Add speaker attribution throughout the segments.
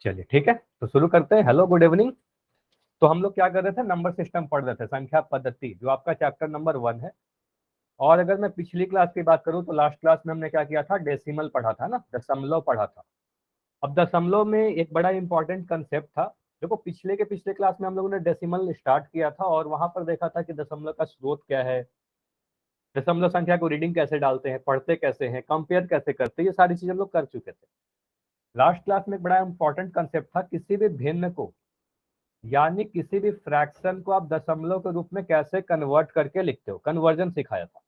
Speaker 1: चलिए ठीक है, तो शुरू करते हैं। Hello, good evening. तो हम लोग क्या कर रहे थे, नंबर सिस्टम पढ़ रहे थे, संख्या पद्धति, जो आपका चैप्टर नंबर 1 है। और अगर मैं पिछली क्लास की बात करूं तो लास्ट क्लास में हमने क्या किया था, डेसिमल पढ़ा था ना, दशमलव पढ़ा था। अब दशमलव में एक बड़ा इंपॉर्टेंट कंसेप्ट था। देखो, पिछले क्लास में हम लोगों ने डेसिमल स्टार्ट किया था और वहां पर देखा था कि दशमलव का स्रोत क्या है, दशमलव संख्या को रीडिंग कैसे डालते हैं, पढ़ते कैसे हैं, कंपेयर कैसे करते हैं, ये सारी चीजें हम लोग कर चुके थे। लास्ट क्लास में एक बड़ा इंपॉर्टेंट कंसेप्ट था, किसी भी भिन्न को यानी किसी भी फ्रैक्शन को आप दशमलव के रूप में कैसे कन्वर्ट करके लिखते हो, कन्वर्जन सिखाया था।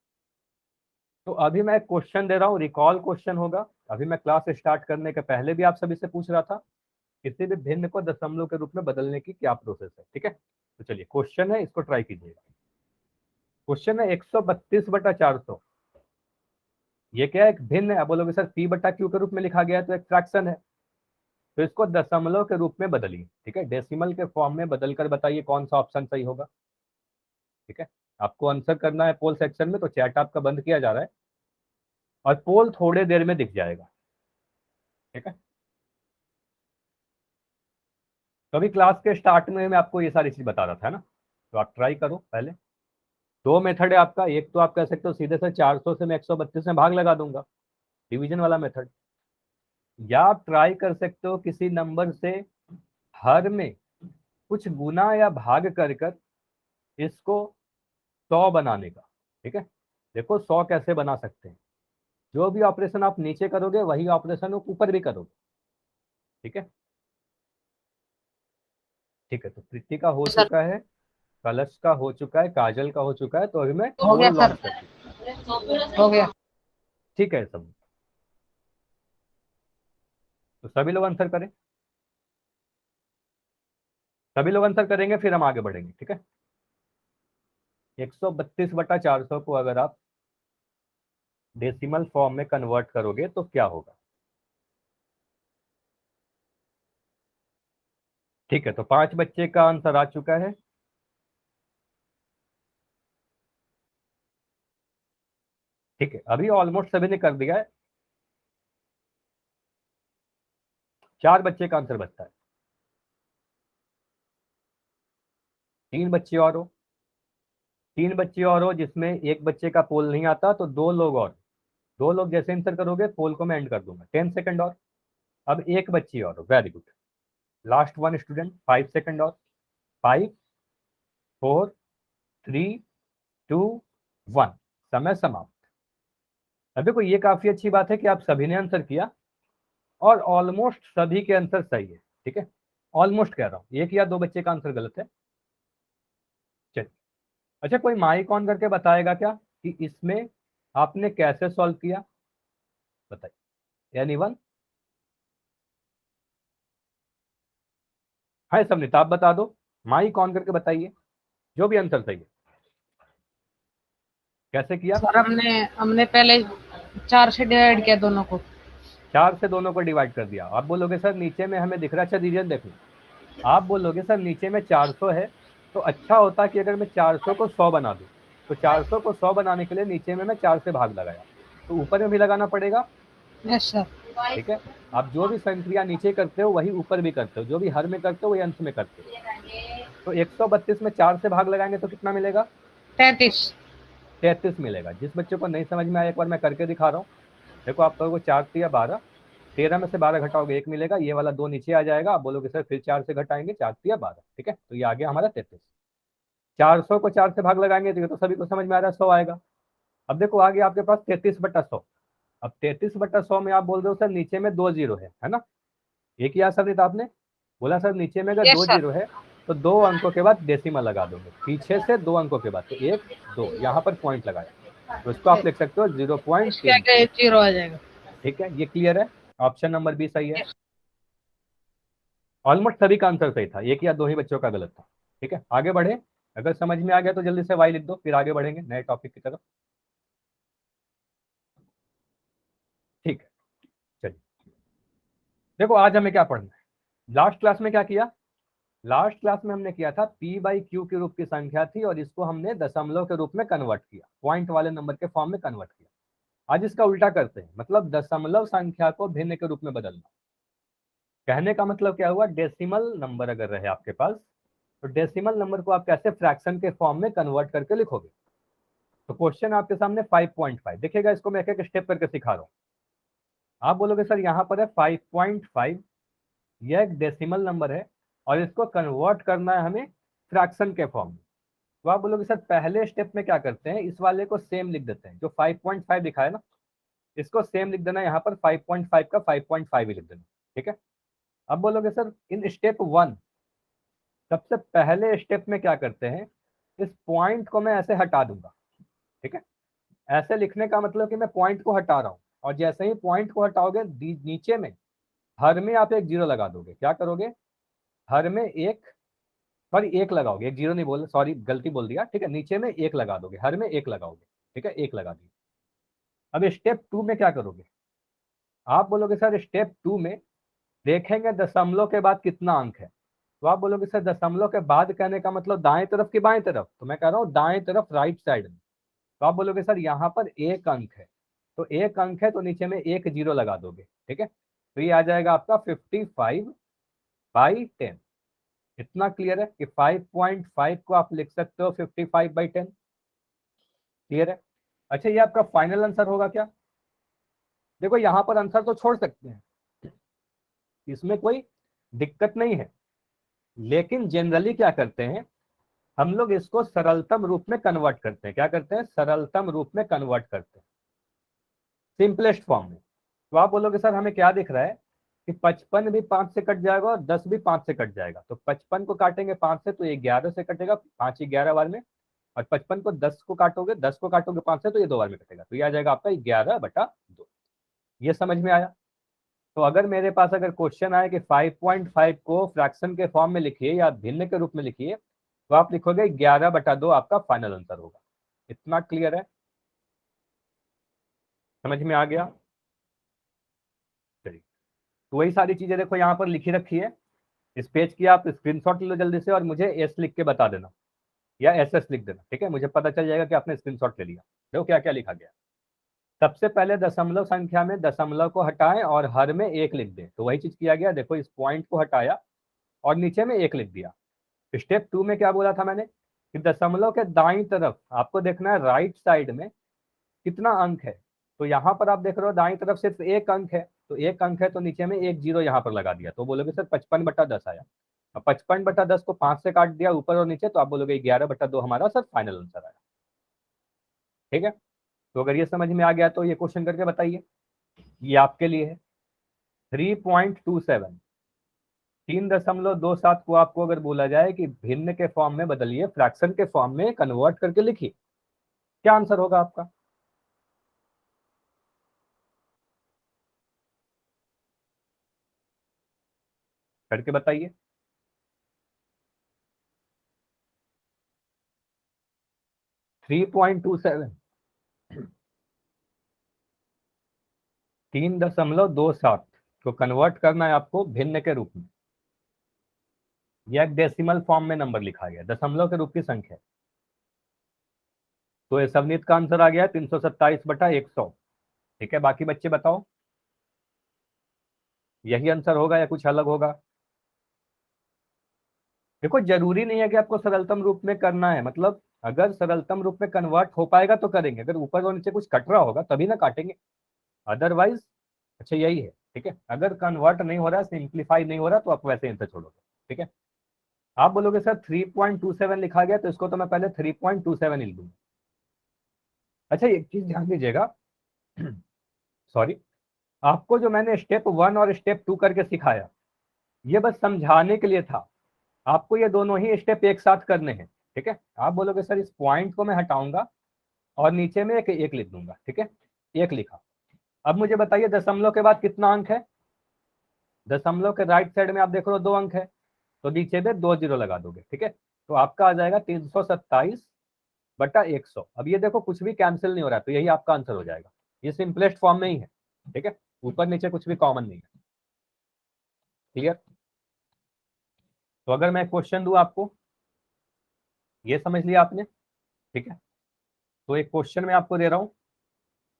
Speaker 1: तो अभी मैं एक क्वेश्चन दे रहा हूँ, रिकॉल क्वेश्चन होगा। अभी मैं क्लास स्टार्ट करने के पहले भी आप सभी से पूछ रहा था, किसी भी भिन्न को दशमलव के रूप में बदलने की क्या प्रोसेस है। ठीक है, तो चलिए क्वेश्चन है, इसको ट्राई कीजिएगा। क्वेश्चन है 132/400। ये क्या है, एक भिन्न है। आप बोलोगे सर p/q के रूप में लिखा गया है तो एक फ्रैक्शन है, तो इसको दशमलव के रूप में बदलिए। ठीक है, डेसिमल के फॉर्म में बदलकर बताइए कौन सा ऑप्शन सही होगा। ठीक है, आपको आंसर करना है पोल सेक्शन में, तो चैट आपका बंद किया जा रहा है और पोल थोड़े देर में दिख जाएगा। ठीक है, तो अभी क्लास के स्टार्ट में मैं आपको ये सारी चीज बता रहा था ना, तो आप ट्राई करो। पहले दो मेथड है आपका, एक तो आप कह सकते हो सीधे से 400 से मैं 132 में भाग लगा दूंगा, डिवीजन वाला मेथड, या आप ट्राई कर सकते हो किसी नंबर से हर में कुछ गुना या भाग कर कर इसको 100 बनाने का। ठीक है, देखो 100 कैसे बना सकते हैं, जो भी ऑपरेशन आप नीचे करोगे वही ऑपरेशन ऊपर भी करोगे। ठीक है, ठीक है, तो प्रीति का हो चुका है, कलश का हो चुका है, काजल का हो चुका है, तो अभी मैं
Speaker 2: हो गया
Speaker 1: लॉन्च
Speaker 2: सर,
Speaker 1: कर
Speaker 2: हो गया।
Speaker 1: ठीक है सब, तो सभी लोग आंसर करें, सभी लोग आंसर करेंगे फिर हम आगे बढ़ेंगे। ठीक है, 132/400 को अगर आप डेसिमल फॉर्म में कन्वर्ट करोगे तो क्या होगा। ठीक है, तो 5 बच्चे का आंसर आ चुका है। ठीक है, अभी ऑलमोस्ट सभी ने कर दिया है, 4 बच्चे का आंसर बचता है। 3 बच्चे और हो, 3 बच्चे और हो जिसमें एक बच्चे का पोल नहीं आता, तो 2 लोग और, 2 लोग जैसे आंसर करोगे पोल को मैं एंड कर दूंगा। 10 सेकंड और, अब एक बच्ची और हो, very good, last one student, 5 second और, 5 4 3 2 1, समय समाप्त। अब देखो ये काफी अच्छी बात है कि आप सभी ने आंसर किया और ऑलमोस्ट सभी के आंसर सही है। ठीक है, ऑलमोस्ट कह रहा हूँ, एक या दो बच्चे का आंसर गलत है। चलिए, अच्छा कोई माइक ऑन करके बताएगा क्या कि इसमें आपने कैसे सॉल्व किया, बताइए। एनीवन? हाय सबने, आप बता दो, माइक ऑन करके बताइए, जो भी आंसर सही है कैसे किया।
Speaker 2: सर हमने हमने पहले 4 से डिवाइड किया दोनों को।
Speaker 1: 4 से दोनों को डिवाइड कर दिया। आप बोलोगे सर नीचे में हमें दिख रहा है, अच्छा रीजन देखो, आप बोलोगे सर नीचे में 400 है, तो अच्छा होता कि अगर मैं 400 को 100 बना दूं, तो 400 को 100 बनाने के लिए नीचे में मैं 4 से भाग लगाया, तो ऊपर में भी लगाना पड़ेगा।
Speaker 2: Yes sir.
Speaker 1: ठीक है, आप जो भी संक्रिया नीचे करते हो वही ऊपर भी करते हो, जो भी हर में करते हो वही अंश में करते हो। तो 132 में 4 से भाग लगाएंगे तो कितना मिलेगा,
Speaker 2: 33।
Speaker 1: 33 मिलेगा। जिस बच्चे को नहीं समझ में आया एक बार मैं करके दिखा रहा हूँ। देखो आप कहोगे 4 या 12, 13 में से 12 घटाओगे 1 मिलेगा, ये वाला 2 नीचे आ जाएगा। आप बोलोगे सर फिर 4 से घटाएंगे, 4 या 12। ठीक है, तो ये आ गया हमारा 33। 400 को 4 से भाग लगाएंगे तो ये तो सभी को समझ में आ रहा है 100 आएगा। अब देखो आ गया आपके पास 33/100। अब 33/100 में आप बोल रहे हो सर नीचे में 2 जीरो है ना, एक ही आंसर नहीं था आपने, बोला सर नीचे में अगर
Speaker 2: यस
Speaker 1: 2
Speaker 2: सर।
Speaker 1: जीरो है तो 2 अंकों के बाद डेसिमल लगा दोगे, पीछे से 2 अंकों के बाद, तो 1 2 यहाँ पर पॉइंट लगाया, तो इसको आप लिख सकते हो
Speaker 2: इसके
Speaker 1: 0.32।
Speaker 2: आगे 0 आ जाएगा।
Speaker 1: ठीक है, ये क्लियर है, ऑप्शन नंबर बी सही है।
Speaker 2: यस।
Speaker 1: ऑलमोस्ट सभी का आंसर सही था, एक या दो ही बच्चों का गलत था। ठीक है, आगे बढ़े, अगर समझ में आ गया तो जल्दी से वाई लिख दो, फिर आगे बढ़ेंगे नए टॉपिक की तरफ। ठीक है, चलिए देखो आज हमें क्या पढ़ना है। लास्ट क्लास में क्या किया, लास्ट क्लास में हमने किया था p/q के रूप की संख्या थी और इसको हमने दशमलव के रूप में कन्वर्ट किया, पॉइंट वाले नंबर के फॉर्म में कन्वर्ट किया। आज इसका उल्टा करते हैं, मतलब दशमलव संख्या को भिन्न के रूप में बदलना। कहने का मतलब क्या हुआ, डेसिमल नंबर अगर रहे आपके पास तो डेसिमल नंबर को आप कैसे फ्रैक्शन के फॉर्म में कन्वर्ट करके लिखोगे। तो क्वेश्चन आपके सामने 5.5 देखिएगा, इसको मैं एक एक स्टेप करके सिखा रहा हूँ। आप बोलोगे सर यहाँ पर है 5.5, यह एक डेसिमल नंबर है और इसको कन्वर्ट करना है हमें फ्रैक्शन के फॉर्म में। तो आप बोलोगे सर पहले स्टेप में क्या करते हैं, इस वाले को सेम लिख देते हैं, जो 5.5 लिखा है ना इसको सेम लिख देना, यहाँ पर 5.5 का 5.5 ही लिख देना, ठीक है। अब बोलोगे सर इन स्टेप 1 सबसे पहले स्टेप में क्या करते हैं, इस पॉइंट को मैं ऐसे हटा दूंगा, ठीक है। ऐसे लिखने का मतलब कि मैं पॉइंट को हटा रहा हूं, और जैसे ही पॉइंट को हटाओगे नीचे में हर में आप एक जीरो लगा दोगे। क्या करोगे, हर में एक, सॉरी एक लगाओगे, एक जीरो नहीं बोल, सॉरी गलती बोल दिया, ठीक है। नीचे में एक लगा दोगे, हर में एक लगाओगे, ठीक है, एक लगा दिया। अब स्टेप 2 में क्या करोगे, आप बोलोगे सर स्टेप 2 में देखेंगे दशमलव के बाद कितना अंक है। तो आप बोलोगे सर दशमलव के बाद कहने का मतलब दाएं तरफ की बाएं तरफ, तो मैं कह रहा हूँ दाएं तरफ राइट साइड में। तो आप बोलोगे सर यहाँ पर एक अंक है, तो एक अंक है तो नीचे में एक जीरो लगा दोगे, ठीक है। तो ये आ जाएगा आपका 55/10। इतना क्लियर है कि 5.5 को आप लिख सकते हो 55/10। क्लियर है। अच्छा ये आपका फाइनल आंसर होगा क्या, देखो यहाँ पर आंसर तो छोड़ सकते हैं, इसमें कोई दिक्कत नहीं है, लेकिन जनरली क्या करते हैं हम लोग इसको सरलतम रूप में कन्वर्ट करते हैं। क्या करते हैं, सरलतम रूप में कन्वर्ट करते हैं, सिंपलेस्ट फॉर्म में। तो आप बोलोगे सर हमें क्या दिख रहा है कि 55 भी 5 से कट जाएगा और 10 भी 5 से कट जाएगा। तो 55 को काटेंगे 5 से तो ये 11 से कटेगा, 5 11 बार में, और 55 को 10 को काटोगे, 10 को काटोगे 5 से तो ये 2 बार में कटेगा। तो ये आ जाएगा आपका 11/2। ये समझ में आया। तो अगर मेरे पास अगर क्वेश्चन आए कि 5.5 को फ्रैक्शन के फॉर्म में लिखिए या भिन्न के रूप में लिखिए, तो आप लिखोगे 11/2 आपका फाइनल आंसर होगा। इतना क्लियर है, समझ में आ गया। चलिए, तो वही सारी चीजें देखो यहाँ पर लिखी रखी है, इस पेज की आप स्क्रीनशॉट ले लो जल्दी से और मुझे एस लिख के बता देना या एस एस लिख देना, ठीक है। मुझे पता चल जाएगा कि आपने स्क्रीनशॉट ले लिया। देखो क्या क्या लिखा गया। सबसे पहले दशमलव संख्या में दशमलव को हटाएं और हर में एक लिख दें। तो वही चीज किया गया, देखो इस पॉइंट को हटाया और नीचे में एक लिख दिया। स्टेप 2 में क्या बोला था मैंने कि दशमलव के दाईं तरफ आपको देखना है राइट साइड में कितना अंक है। तो यहाँ पर आप देख रहे हो दाईं तरफ सिर्फ एक अंक है, तो एक अंक है तो नीचे में एक जीरो यहाँ पर लगा दिया। तो बोलोगे सर 55/10 आया। अब 55/10 को 5 से काट दिया ऊपर और नीचे, तो आप बोलोगे 11/2 हमारा सर फाइनल आंसर आया। ठीक है, तो अगर ये समझ में आ गया तो ये क्वेश्चन करके बताइए। ये आपके लिए है 3.27। 3.27 को आपको अगर बोला जाए कि भिन्न के फॉर्म में बदलिए, फ्रैक्शन के फॉर्म में कन्वर्ट करके लिखिए, क्या आंसर होगा आपका। करके बताइए। 3.27, 3.27 को कन्वर्ट करना है आपको भिन्न के रूप में। यह एक डेसिमल फॉर्म में नंबर लिखा गया, दशमलव के रूप की संख्या। तो ये सवनीत का आंसर आ गया 327/100। ठीक है, बाकी बच्चे बताओ यही आंसर होगा या कुछ अलग होगा। देखो जरूरी नहीं है कि आपको सरलतम रूप में करना है, मतलब अगर सरलतम रूप में कन्वर्ट हो पाएगा तो करेंगे, अगर ऊपर और नीचे कुछ कट रहा होगा तभी ना काटेंगे, अदरवाइज। अच्छा यही है, ठीक है। अगर कन्वर्ट नहीं हो रहा है, सिंप्लीफाई नहीं हो रहा, तो आप वैसे आंसर छोड़ोगे। ठीक है, आप बोलोगे सर 3.27 लिखा गया तो इसको तो मैं पहले 3.27 लिख दूंगा। अच्छा एक चीज ध्यान दीजिएगा सॉरी, आपको जो मैंने स्टेप 1 और स्टेप 2 करके सिखाया ये बस समझाने के लिए था, आपको ये दोनों ही स्टेप एक साथ करने हैं। ठीक है, आप बोलोगे सर इस पॉइंट को मैं हटाऊंगा और नीचे में एक लिख दूंगा। ठीक है, एक लिखा। अब मुझे बताइए दशमलव के बाद कितना अंक है। दशमलव के राइट साइड में आप देख रहे हो 2 अंक है, तो नीचे में 2 जीरो लगा दोगे। ठीक है, तो आपका आ जाएगा 327/100। अब ये देखो कुछ भी कैंसिल नहीं हो रहा है, तो यही आपका आंसर हो जाएगा। ये सिंपलेस्ट फॉर्म में ही है। ठीक है, ऊपर नीचे कुछ भी कॉमन नहीं है। क्लियर। तो अगर मैं क्वेश्चन दूं आपको, ये समझ लिया आपने। ठीक है, तो एक क्वेश्चन मैं आपको दे रहा हूं।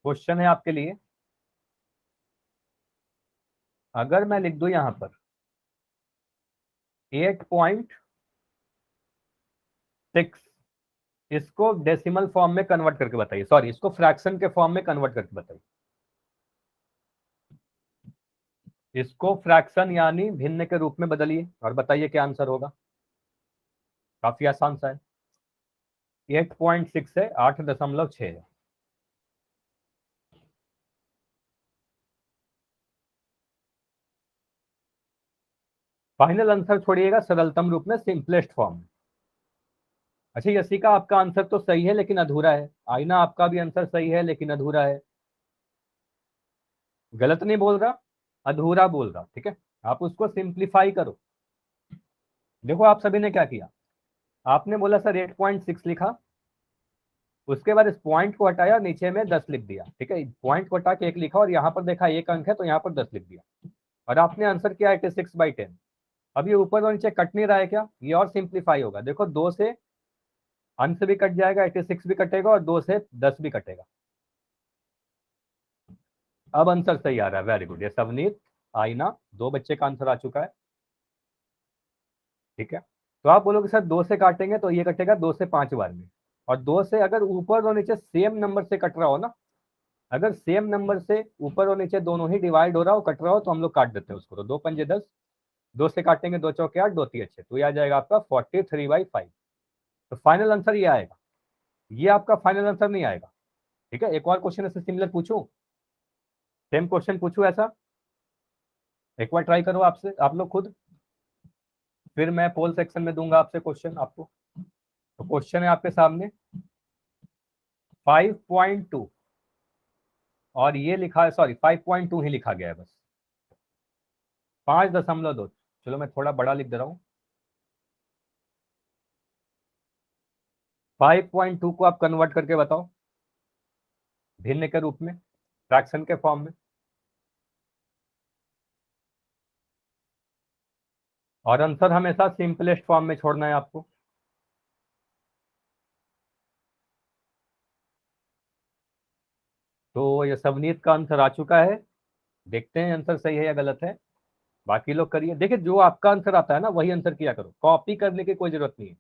Speaker 1: क्वेश्चन है आपके लिए, अगर मैं लिख दूं यहां पर 8.6, इसको डेसिमल फॉर्म में कन्वर्ट करके बताइए, सॉरी इसको फ्रैक्शन के फॉर्म में कन्वर्ट करके बताइए। इसको फ्रैक्शन यानी भिन्न के रूप में बदलिए और बताइए क्या आंसर होगा। काफी आसान सा है। 8.6 है, 8.6 है। फाइनल आंसर छोड़िएगा, सरलतम रूप में, सिंपलेस्ट फॉर्म। अच्छा, यसी का आपका आंसर तो सही है लेकिन अधूरा है। आईना आपका भी आंसर सही है लेकिन अधूरा है। गलत नहीं बोल रहा, अधूरा बोल रहा, ठीक है। आप उसको सिंप्लीफाई करो। देखो आप सभी ने क्या किया, आपने बोला सर 8.6 लिखा, उसके बाद इस पॉइंट को हटाया, नीचे में 10 लिख दिया, ठीक है। पॉइंट को हटा के 1 लिखा और यहाँ पर देखा 1 अंक है तो यहाँ पर 10 लिख दिया और आपने आंसर किया 86/10। अब ये ऊपर और नीचे कट नहीं रहा है क्या, ये और सिंप्लीफाई होगा। देखो 2 से अंश भी कट जाएगा, 86 भी कटेगा और 2 से 10 भी कटेगा। अब आंसर सही आ रहा है, वेरी गुड। ये सवनीत, आईना, 2 बच्चे का आंसर आ चुका है, ठीक है। तो आप बोलोगे सर 2 से काटेंगे तो ये कटेगा 2 से 5 बार में, और 2 से अगर ऊपर और नीचे सेम नंबर से कट रहा हो ना, अगर सेम नंबर से ऊपर और नीचे दोनों ही डिवाइड हो रहा हो, कट रहा हो, तो हम लोग काट देते हैं उसको। तो 2 पंजे 10, 2 से काटेंगे 2 चौके 8, 2 तीन अच्छे, तो ये आ जाएगा आपका 43/5। तो फाइनल आंसर ये आएगा, ये आपका फाइनल आंसर नहीं आएगा, ठीक है। एक और क्वेश्चन ऐसे सिमिलर पूछूं, सेम क्वेश्चन पूछूं ऐसा, एक बार ट्राई करो आपसे, आप लोग खुद, फिर मैं पोल सेक्शन में दूंगा आपसे क्वेश्चन आपको। तो क्वेश्चन है आपके सामने 5.2, और ये लिखा है, सॉरी 5.2 ही लिखा गया है बस, 5.2। चलो मैं थोड़ा बड़ा लिख दे रहा हूं। 5.2 को आप कन्वर्ट करके बताओ भिन्न के रूप में, फ्रैक्शन के फॉर्म में, और आंसर हमेशा सिंपलेस्ट फॉर्म में छोड़ना है आपको। तो ये सवनीत का आंसर आ चुका है, देखते हैं आंसर सही है या गलत है। बाकी लोग करिए, देखिए जो आपका आंसर आता है ना वही आंसर किया करो, कॉपी करने की कोई जरूरत नहीं है।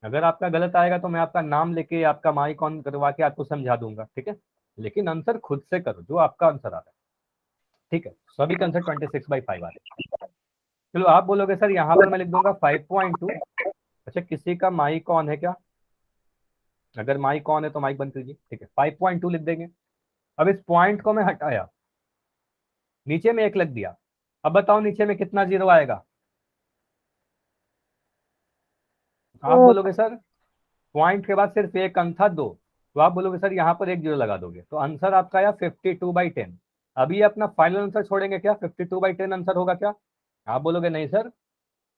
Speaker 1: अगर आपका गलत आएगा तो मैं आपका नाम लेके आपका माइक ऑन करवा के आपको समझा दूंगा, ठीक है। लेकिन आंसर खुद से करो जो आपका आंसर आता है, ठीक है। सभी का आंसर 26/5 आ रहा है। चलो आप बोलोगे सर यहाँ पर मैं लिख दूंगा 5.2। अच्छा, किसी का माइक ऑन है क्या? अगर माइक ऑन है तो माइक बंद कीजिए, ठीक है। 5.2 लिख देंगे। अब इस पॉइंट को मैं हटाया, नीचे में 1 लग दिया। अब बताओ नीचे में कितना जीरो आएगा? आप बोलोगे सर पॉइंट के बाद सिर्फ 1 अंक था, 2, तो आप बोलोगे सर यहाँ पर 1 जीरो लगा दोगे, तो आंसर आपका आया 52/10। अभी अपना फाइनल आंसर छोड़ेंगे क्या? 52/10 आंसर होगा क्या? आप बोलोगे नहीं सर,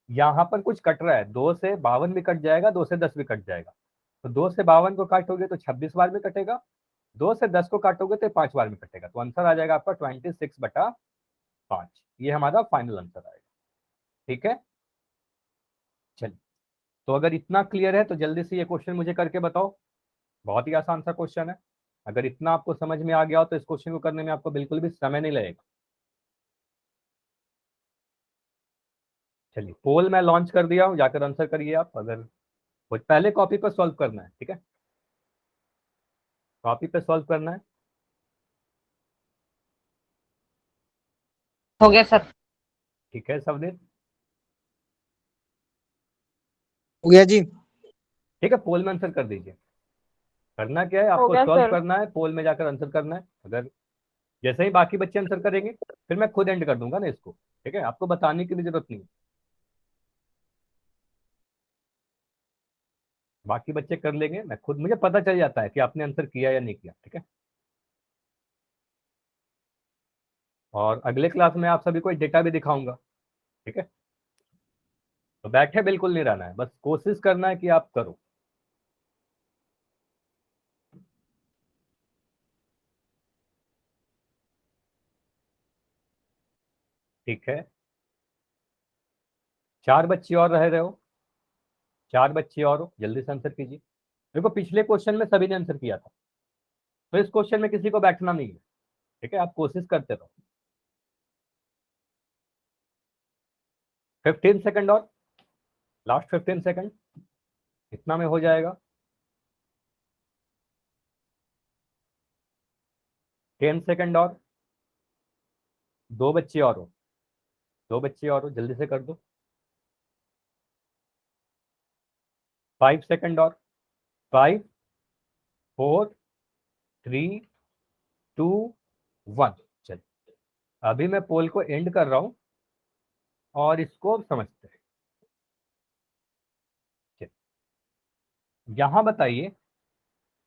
Speaker 1: यहाँ पर कुछ कट रहा है, 2 से 52 भी कट जाएगा, 2 से 10 भी कट जाएगा। तो 2 से 52 को काटोगे तो 26 बार में कटेगा, 2 से 10 को काटोगे तो 5 बार में कटेगा। तो आंसर आ जाएगा आपका 26/5। ये हमारा फाइनल आंसर आएगा, ठीक है। चलिए, तो अगर इतना क्लियर है तो जल्दी से ये क्वेश्चन मुझे करके बताओ। बहुत ही आसान सा क्वेश्चन है, अगर इतना आपको समझ में आ गया हो तो इस क्वेश्चन को करने में आपको बिल्कुल भी समय नहीं लगेगा। चलिए, पोल मैं लॉन्च कर दिया हूं, जाकर आंसर करिए आप। अगर कुछ पहले कॉपी पर सॉल्व करना है, ठीक है, कॉपी पे सॉल्व करना है।
Speaker 2: हो गया सर।
Speaker 1: ठीक है सवनीत,
Speaker 3: हो गया जी।
Speaker 1: ठीक है, पोल में आंसर कर दीजिए। करना क्या है,
Speaker 2: हो
Speaker 1: आपको
Speaker 2: गया
Speaker 1: सॉल्व
Speaker 2: सर।
Speaker 1: करना है, पोल में जाकर आंसर करना है। अगर जैसे ही बाकी बच्चे आंसर करेंगे फिर मैं खुद एंड कर दूंगा ना इसको, ठीक है। आपको बताने की भी जरूरत नहीं है, बाकी बच्चे कर लेंगे, मैं खुद, मुझे पता चल जाता है कि आपने आंसर किया या नहीं किया, ठीक है। और अगले क्लास में आप सभी को एक डेटा भी दिखाऊंगा, ठीक है। तो बैठे बिल्कुल नहीं रहना है, बस कोशिश करना है कि आप करो, ठीक है। 4 बच्चे और रह रहे हो, 4 बच्चे और हो, जल्दी से आंसर कीजिए। देखो पिछले क्वेश्चन में सभी ने आंसर किया था, तो इस क्वेश्चन में किसी को बैठना नहीं है, ठीक है, आप कोशिश करते रहो। 15 सेकंड और, लास्ट 15 सेकंड, इतना में हो जाएगा। 10 सेकंड और, 2 बच्चे और हो, 2 बच्चे और हो, जल्दी से कर दो। 5 सेकंड और, 5 4 3 2 1। चलिए अभी मैं पोल को एंड कर रहा हूं और इसको समझते हैं। यहां बताइए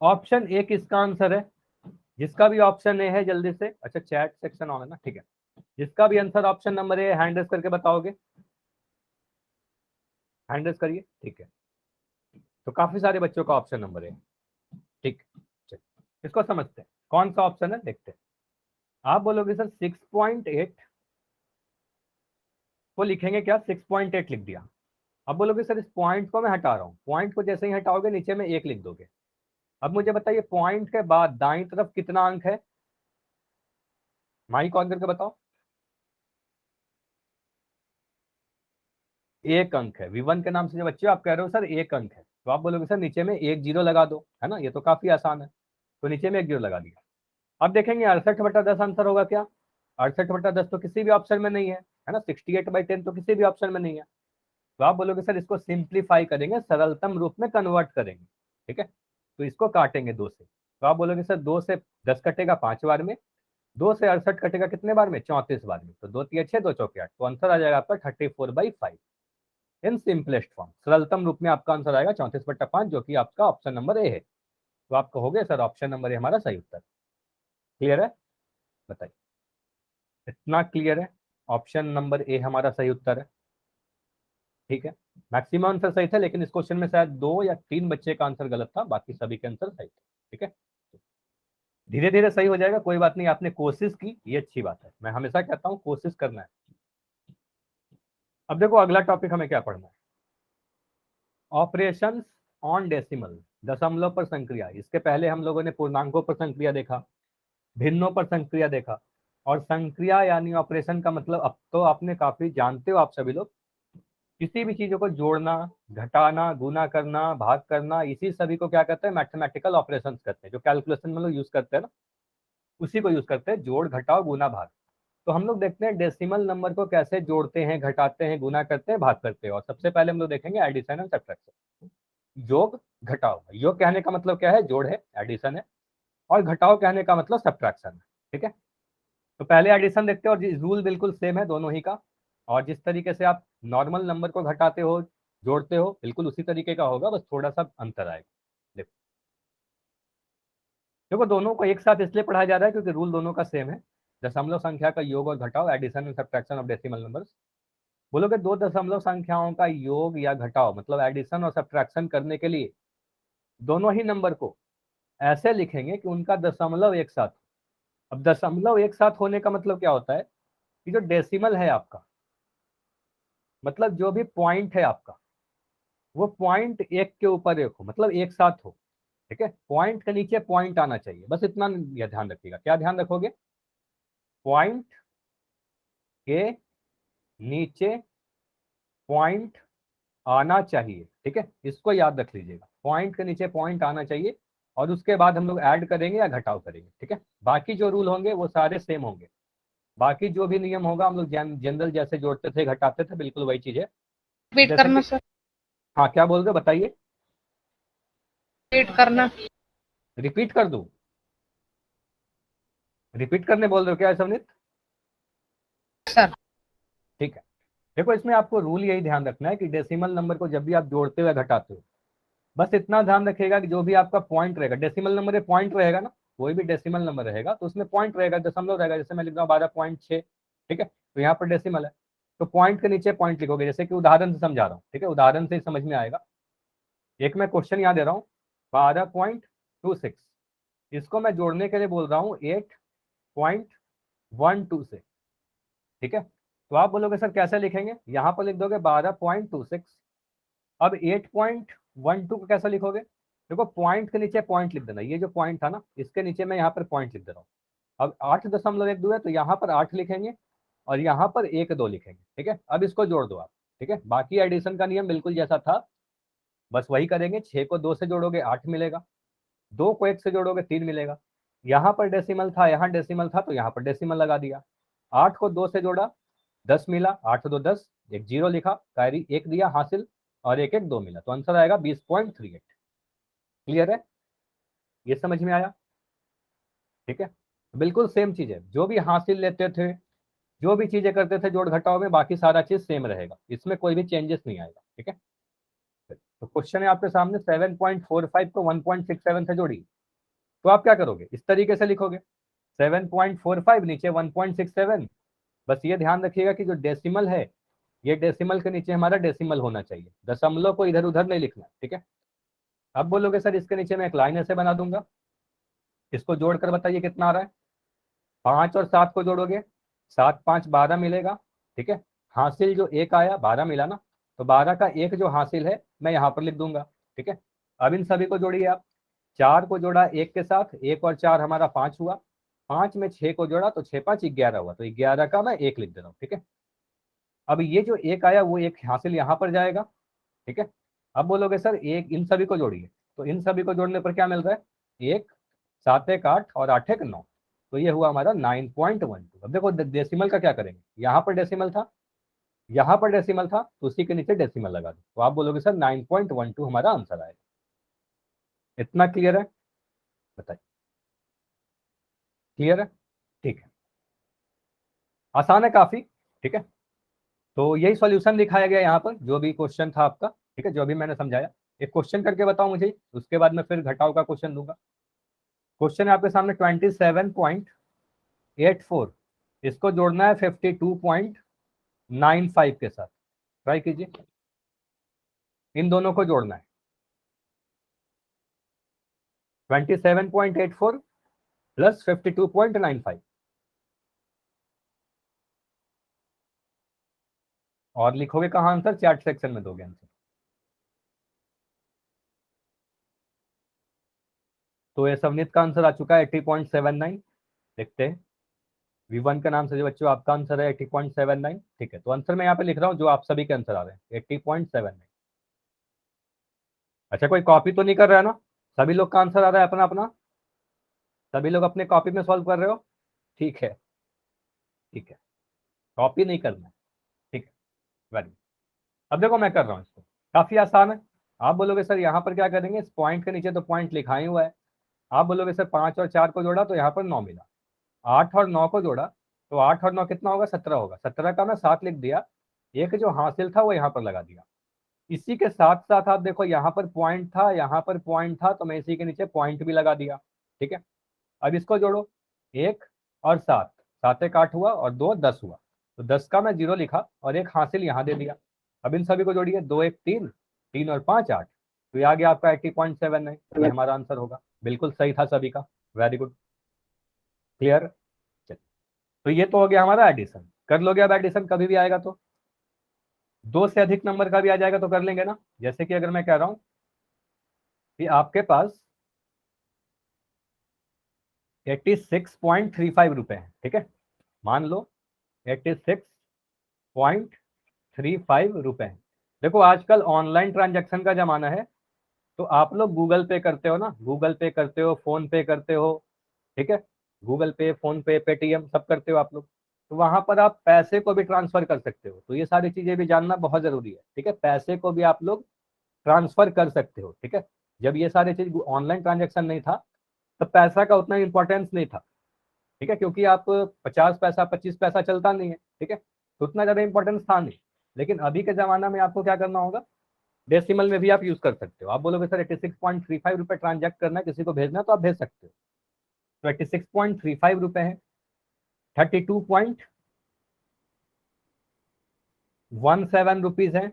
Speaker 1: ऑप्शन ए किसका आंसर है? जिसका भी ऑप्शन ए है जल्दी से, अच्छा चैट सेक्शन ऑन है ना, ठीक है, जिसका भी answer option number A hand raise करके बताओगे, हैंड रेज करिए, ठीक है। तो काफी सारे बच्चों का ऑप्शन नंबर ए, ठीक, चलिए इसको समझते हैं कौन सा ऑप्शन है, देखते हैं। आप बोलोगे सर 6.8 को लिखेंगे क्या, 6.8 लिख दिया। अब बोलोगे सर इस पॉइंट को मैं हटा रहा हूँ, पॉइंट को जैसे ही हटाओगे नीचे में 1 लिख दोगे। अब मुझे बताइए पॉइंट के बाद दाईं तरफ कितना अंक है, माइक ऑन करके बताओ। 1 अंक है। V1 के नाम से जो बच्चे आप कह रहे हो सर 1 अंक है, तो आप बोलोगे सर नीचे में 1 0 लगा दो, है ना, ये तो काफी आसान है। तो नीचे में 1 0 लगा दिया। अब देखेंगे 68/10 आंसर होगा क्या? 68/10 तो किसी भी ऑप्शन में नहीं है ना, 68/10 तो किसी भी ऑप्शन में नहीं है। तो आप बोलोगे सर इसको सिंप्लीफाई करेंगे, सरलतम रूप में कन्वर्ट करेंगे, ठीक है, तो इसको काटेंगे 2 से। तो आप बोलोगे सर 2 से 10 कटेगा 5 बार में, 2 से 68 कटेगा कितने बार में, 34 बार में, तो 2 3 6 2 चौके 8, तो आंसर आ जाएगा आपका 34/5। इन सिंपलेस्ट फॉर्म, सरलतम रूप में आपका आंसर आएगा 34/5, जो कि आपका ऑप्शन नंबर ए है। तो आप कहोगे सर ऑप्शन नंबर ए हमारा सही उत्तर। क्लियर है? बताइए, इतना क्लियर है? ऑप्शन नंबर ए हमारा सही उत्तर है, ठीक है। मैक्सिमम आंसर सही था, लेकिन इस क्वेश्चन में शायद 2 या 3 बच्चे का आंसर गलत था, बाकी सभी के आंसर सही थे, ठीक है। धीरे धीरे सही हो जाएगा, कोई बात नहीं, आपने कोशिश की, ये अच्छी बात है। मैं हमेशा कहता हूँ कोशिश करना है। अब देखो अगला टॉपिक हमें क्या पढ़ना है, ऑपरेशंस ऑन डेसिमल, दशमलव पर संक्रिया। इसके पहले हम लोगों ने पूर्णांकों पर संक्रिया देखा, भिन्नों पर संक्रिया देखा, और संक्रिया यानी ऑपरेशन का मतलब अब तो आपने काफी जानते हो आप सभी लोग, किसी भी चीजों को जोड़ना, घटाना, गुना करना, भाग करना, इसी सभी को क्या कहते हैं, मैथमेटिकल ऑपरेशंस कहते हैं। जो कैलकुलेशन में लोग यूज करते हैं ना, उसी को यूज करते हैं, जोड़ घटाओ गुना भाग। तो हम लोग देखते हैं डेसिमल नंबर को कैसे जोड़ते हैं, घटाते हैं, गुना करते हैं, भाग करते हैं। और सबसे पहले हम लोग देखेंगे एडिशन एंड सब्ट्रैक्शन, योग घटाओ। योग कहने का मतलब क्या है, जोड़ है, एडिशन है, और घटाओ कहने का मतलब सब्ट्रैक्शन है, ठीक है। तो पहले एडिशन देखते हैं, और रूल बिल्कुल सेम है दोनों ही का, और जिस तरीके से आप नॉर्मल नंबर को घटाते हो, जोड़ते हो, बिल्कुल उसी तरीके का होगा, बस थोड़ा सा अंतर आएगा। देखो देखो दोनों को एक साथ इसलिए पढ़ाया जा रहा है क्योंकि रूल दोनों का सेम है। दशमलव संख्या का योग और घटाओ, addition and subtraction of decimal numbers. बोलोगे दो दशमलव संख्याओं का योग या घटाओ मतलब एडिशन और सब्ट्रैक्शन करने के लिए दोनों ही नंबर को ऐसे लिखेंगे कि उनका दशमलव एक साथ। अब दशमलव एक साथ होने का मतलब क्या होता है कि जो डेसिमल है आपका, मतलब जो भी पॉइंट है आपका, वो पॉइंट एक के ऊपर एक हो, मतलब एक साथ हो, ठीक है। पॉइंट के नीचे पॉइंट आना चाहिए, बस इतना यह ध्यान रखिएगा। क्या ध्यान रखोगे? पॉइंट के नीचे पॉइंट आना चाहिए, ठीक है, इसको याद रख लीजिएगा। पॉइंट के नीचे पॉइंट आना चाहिए, और उसके बाद हम लोग ऐड करेंगे या घटाव करेंगे, ठीक है। बाकी जो रूल होंगे वो सारे सेम होंगे, बाकी जो भी नियम होगा हम लोग जनरल जैसे जोड़ते थे घटाते थे, बिल्कुल वही चीज है।
Speaker 2: रिपीट
Speaker 1: जैसे
Speaker 2: करना
Speaker 1: कि
Speaker 2: सर,
Speaker 1: हाँ, क्या बोल रहे हो बताइए?
Speaker 2: रिपीट करना।
Speaker 1: रिपीट कर दूं? रिपीट करने बोल रहे हो क्या सवनीत?
Speaker 2: सर
Speaker 1: ठीक है, देखो इसमें आपको रूल यही ध्यान रखना है कि डेसिमल नंबर को जब भी आप जोड़ते हो या घटाते हो, बस इतना ध्यान रखिएगा कि जो भी आपका पॉइंट रहेगा, डेसिमल नंबर में पॉइंट रहेगा ना, कोई भी डेसिमल नंबर रहेगा तो उसमें पॉइंट रहेगा, दशमलव रहेगा। जैसे मैं लिख रहा हूँ 12.6, ठीक है, तो यहाँ पर डेसिमल है, तो पॉइंट के नीचे पॉइंट लिखोगे। जैसे कि उदाहरण से समझा रहा हूँ, ठीक है, उदाहरण से समझ में आएगा। एक मैं क्वेश्चन यहाँ दे रहा हूँ 12.26, इसको मैं जोड़ने के लिए बोल रहा हूँ 8.12 से, ठीक है। तो आप बोलोगे सर कैसे लिखेंगे, यहाँ पर लिख दोगे 12.26। अब 8.12 को कैसे लिखोगे? देखो पॉइंट के नीचे पॉइंट लिख देना, ये जो पॉइंट था ना इसके नीचे मैं यहाँ पर पॉइंट लिख दे रहा हूँ। अब 8.12 है तो यहाँ पर 8 लिखेंगे और यहाँ पर 1 2 लिखेंगे, ठीक है। अब इसको जोड़ दो आप, ठीक है। बाकी एडिशन का नियम बिल्कुल जैसा था, बस वही करेंगे। 6 को 2 से जोड़ोगे 8 मिलेगा, 2 को 1 से जोड़ोगे 3 मिलेगा। यहाँ पर डेसिमल था, यहाँ डेसिमल था, तो यहाँ पर डेसिमल लगा दिया। 8 को 2 से जोड़ा 10 मिला, 8 2 10, एक 0 लिखा, कायरी 1 दिया हासिल और 1 1 2 मिला, तो आंसर आएगा 20.38। क्लियर है, ये समझ में आया? ठीक है, बिल्कुल सेम चीज है, जो भी हासिल लेते थे, जो भी चीजें करते थे जोड़ घटाव में, बाकी सारा चीज सेम रहेगा, इसमें कोई भी चेंजेस नहीं आएगा, ठीक है। तो क्वेश्चन है आपके सामने, 7.45 को 1.67 से जोड़ी, तो आप क्या करोगे, इस तरीके से लिखोगे 7.45 नीचे 1.67। बस ये ध्यान रखिएगा कि जो डेसिमल है, ये डेसिमल के नीचे हमारा डेसिमल होना चाहिए, दशमलव को इधर उधर नहीं लिखना, ठीक है। अब बोलोगे सर इसके नीचे मैं एक लाइन ऐसे बना दूंगा, इसको जोड़कर बताइए कितना आ रहा है। 5 और 7 को जोड़ोगे, 7 5 12 मिलेगा, ठीक है। हासिल जो 1 आया 12 मिला ना, तो 12 का 1 जो हासिल है मैं यहाँ पर लिख दूंगा, ठीक है। अब इन सभी को जोड़िए आप, 4 को जोड़ा 1 के साथ, 1 और 4 हमारा 5 हुआ, 5 में 6 को जोड़ा तो 6 5 11 हुआ, तो 11 का मैं 1 लिख दे रहा हूँ, ठीक है। अब ये जो 1 आया वो 1 हासिल यहाँ पर जाएगा, ठीक है। अब बोलोगे सर एक इन सभी को जोड़िए, तो इन सभी को जोड़ने पर क्या मिल रहा है, 1 7 1 8 और 8 1 9, तो ये हुआ हमारा 9.12। अब देखो डेसिमल का क्या करेंगे, यहाँ पर डेसिमल था, यहाँ पर डेसिमल था, तो उसी के नीचे डेसिमल लगा दो, तो आप बोलोगे सर 9.12 हमारा आंसर आएगा। इतना क्लियर है, बताइए, क्लियर है? ठीक है, आसान है काफी, ठीक है। तो यही सॉल्यूशन दिखाया गया यहाँ पर, जो भी क्वेश्चन था आपका, ठीक है, जो भी मैंने समझाया। एक क्वेश्चन करके बताओ मुझे, उसके बाद मैं फिर घटाव का क्वेश्चन दूंगा। क्वेश्चन है आपके सामने 27.84, इसको जोड़ना है 52.95 के साथ, ट्राई कीजिए, इन दोनों को जोड़ना है। 27.84 प्लस 52.95, और लिखोगे कहाँ आंसर, चैट सेक्शन में दोगे आंसर। तो ये सवनीत का आंसर आ चुका है 80.79। देखते हैं, V1 के नाम से जो बच्चों आपका आंसर है 80.79, ठीक है। तो आंसर मैं यहाँ पे लिख रहा हूँ जो आप सभी के आंसर आ रहे हैं 80.79। अच्छा, कोई कॉपी तो नहीं कर रहा है ना, सभी लोग का आंसर आ रहा है अपना अपना, सभी लोग अपने कॉपी में सॉल्व कर रहे हो, ठीक है, ठीक है, कॉपी नहीं करना है, ठीक है, वेरी। अब देखो मैं कर रहा हूँ इसको, काफी आसान है। आप बोलोगे सर यहाँ पर क्या करेंगे, इस पॉइंट के नीचे तो पॉइंट लिखा ही हुआ है। आप बोलोगे सर 5 और 4 को जोड़ा तो यहाँ पर 9 मिला, 8 और 9 को जोड़ा तो 8 और 9 कितना होगा, 17 होगा, 17 का मैं 7 लिख दिया, एक जो हासिल था वो यहाँ पर लगा दिया। इसी के साथ साथ आप देखो यहाँ पर पॉइंट था, यहाँ पर पॉइंट था, तो मैं इसी के नीचे पॉइंट भी लगा दिया, ठीक है। अब इसको जोड़ो, 1 और 7, 7 1 8 हुआ और 2 10 हुआ, तो 10 का मैं 0 लिखा और एक हासिल यहाँ दे दिया। अब इन सभी को जोड़िए, 2 1 3, 3 और 5 8, तो ये आ गया आपका 80.7 है, ये हमारा आंसर होगा। बिल्कुल सही था सभी का, वेरी गुड, क्लियर। चलिए, तो ये तो हो गया हमारा एडिशन, कर लोगे अब एडिशन कभी भी आएगा तो, 2 से अधिक नंबर का भी आ जाएगा तो कर लेंगे ना। जैसे कि अगर मैं कह रहा हूं कि आपके पास 86.35 रुपए हैं, ठीक है, मान लो 86.35 रुपए हैं। देखो आजकल ऑनलाइन ट्रांजैक्शन का जमाना है, तो आप लोग गूगल पे करते हो ना, गूगल पे करते हो, फोन पे करते हो, ठीक है, गूगल पे फोन पे पेटीएम सब करते हो आप लोग, तो वहां पर आप पैसे को भी ट्रांसफर कर सकते हो, तो ये सारी चीजें भी जानना बहुत जरूरी है, ठीक है। पैसे को भी आप लोग ट्रांसफर कर सकते हो, ठीक है। जब ये सारी चीज ऑनलाइन ट्रांजेक्शन नहीं था, तो पैसा का उतना इंपॉर्टेंस नहीं था, ठीक है, क्योंकि आप 50 पैसा 25 पैसा चलता नहीं है, ठीक है, तो उतना ज्यादा इंपॉर्टेंस था नहीं। लेकिन अभी के जमाना में आपको क्या करना होगा, डेसिमल में भी आप यूज कर सकते हो। आप बोलोगे सर 86.35 रुपए ट्रांजैक्ट करना है, किसी को भेजना है, तो आप भेज सकते हो। तो 86.35 रुपए है, 32.17 रुपीज है,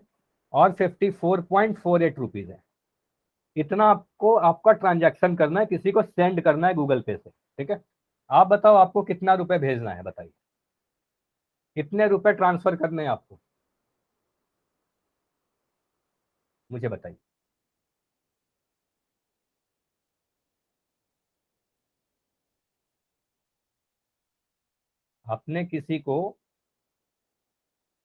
Speaker 1: और 54.48 रुपीज है। इतना आपको आपका ट्रांजैक्शन करना है, किसी को सेंड करना है गूगल पे से, ठीक है। आप बताओ आपको कितना रुपए भेजना है, बताइए कितने रुपए ट्रांसफर करने हैं आपको, मुझे बताइए। आपने किसी को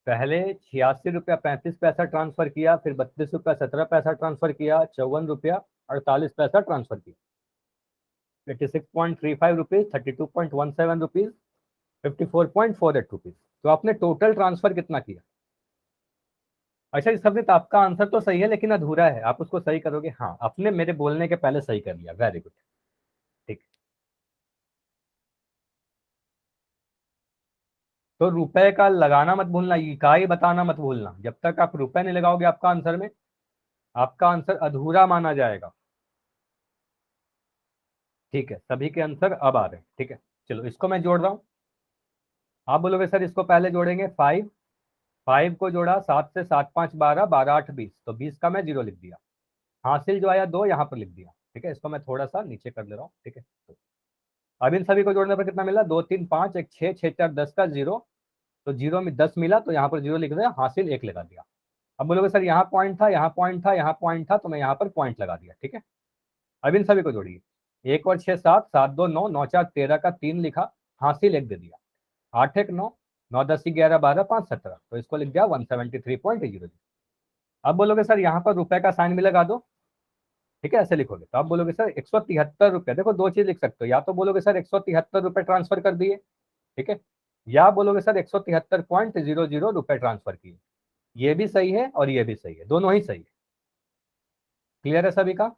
Speaker 1: पहले 86 रुपया 35 पैसा ट्रांसफर किया, फिर 32 रुपया 17 पैसा ट्रांसफर किया, 54 रुपया 48 पैसा ट्रांसफर किया, 86.35 रुपीज, 32.17 रुपीज, 54.48 रुपीज। तो आपने टोटल ट्रांसफर कितना किया? अच्छा इस सब्जेक्ट आपका आंसर तो सही है लेकिन अधूरा है, आप उसको सही करोगे। हाँ, आपने मेरे बोलने के पहले सही कर लिया, वेरी गुड, ठीक। तो रुपए का लगाना मत भूलना, इकाई बताना मत भूलना। जब तक आप रुपए नहीं लगाओगे आपका आंसर में, आपका आंसर अधूरा माना जाएगा। ठीक है, सभी के आंसर अब आ रहे हैं। ठीक है, चलो इसको मैं जोड़ रहा हूँ। आप बोलोगे सर इसको पहले जोड़ेंगे, 5 को जोड़ा 7 से, 7 5 12, 12 8 20, तो 20 का मैं 0 लिख दिया। हासिल जो आया 2 यहाँ पर लिख दिया। ठीक है, इसको मैं थोड़ा सा नीचे कर ले रहा हूँ। ठीक है, तो अब इन सभी को जोड़ने पर कितना मिला? 2 3 5 1 6 6 4 10 का 0, तो 0 में 10 मिला, तो यहाँ पर 0 लिख दिया, हासिल 1 लगा दिया। अब बोलोगे सर यहाँ पॉइंट था, यहाँ पॉइंट था, यहाँ पॉइंट था, तो मैं यहाँ पर पॉइंट लगा दिया। ठीक है, अब इन सभी को जोड़िए, 1 और 6 7, 7 2 9, 9 4 13 का 3 लिखा, हासिल 1 दे दिया, 8 1 9, 9 10 11 12 5 17, तो इसको लिख दिया 173.00। अब बोलोगे सर यहाँ पर रुपए का साइन भी लगा दो। ठीक है, ऐसे लिखोगे तो आप बोलोगे सर 173 रुपये। देखो दो चीज लिख सकते हो, या तो बोलोगे सर 173 रुपये ट्रांसफर कर दिए, ठीक है, या बोलोगे सर 173.00 रुपये ट्रांसफर किए। ये भी सही है और ये भी सही है, दोनों ही सही है। क्लियर है सभी का?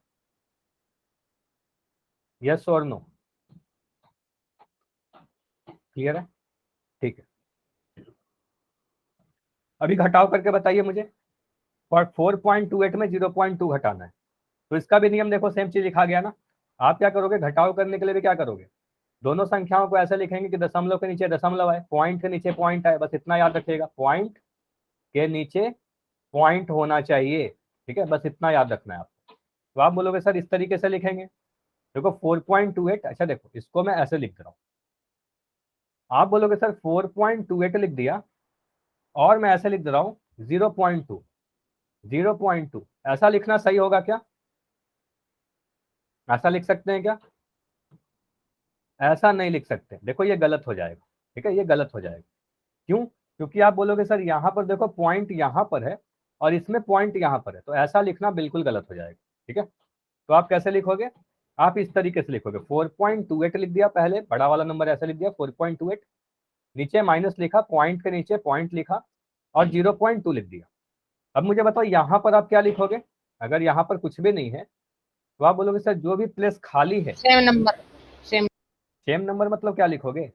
Speaker 1: यस और नो? क्लियर है? ठीक है, अभी घटाव करके बताइए मुझे। और 4.28 में 0.2 घटाना है, तो इसका भी नियम देखो, सेम चीज लिखा गया ना। आप क्या करोगे, घटाव करने के लिए भी क्या करोगे, दोनों संख्याओं को ऐसे लिखेंगे कि दशमलव के नीचे दशमलव आए, पॉइंट के नीचे पॉइंट आए, बस इतना याद रखिएगा, पॉइंट के नीचे पॉइंट होना चाहिए। ठीक है, बस इतना याद रखना है आपको। तो आप बोलोगे सर इस तरीके से लिखेंगे, देखो 4.28, अच्छा देखो इसको मैं ऐसे लिख दे रहा हूँ। आप बोलोगे सर 4.28 लिख दिया, और मैं ऐसे लिख दे रहा हूँ 0.2, 0.2, ऐसा लिखना सही होगा क्या? ऐसा लिख सकते हैं क्या? ऐसा नहीं लिख सकते, देखो ये गलत हो जाएगा। ठीक है, ये गलत हो जाएगा। क्यों? क्योंकि आप बोलोगे सर यहाँ पर देखो पॉइंट यहाँ पर है और इसमें पॉइंट यहाँ पर है, तो ऐसा लिखना बिल्कुल गलत हो जाएगा। ठीक है, तो आप कैसे लिखोगे, आप इस तरीके से लिखोगे, 4.28 लिख दिया, पहले बड़ा वाला नंबर ऐसे लिख दिया 4.28, नीचे माइनस लिखा, पॉइंट के नीचे पॉइंट लिखा, और 0.2 लिख दिया। अब मुझे बताओ यहाँ पर आप क्या लिखोगे? अगर यहाँ पर कुछ भी नहीं है तो आप बोलोगे सर जो भी प्लेस खाली है,
Speaker 2: same number, same.
Speaker 1: Same number मतलब क्या लिखोगे?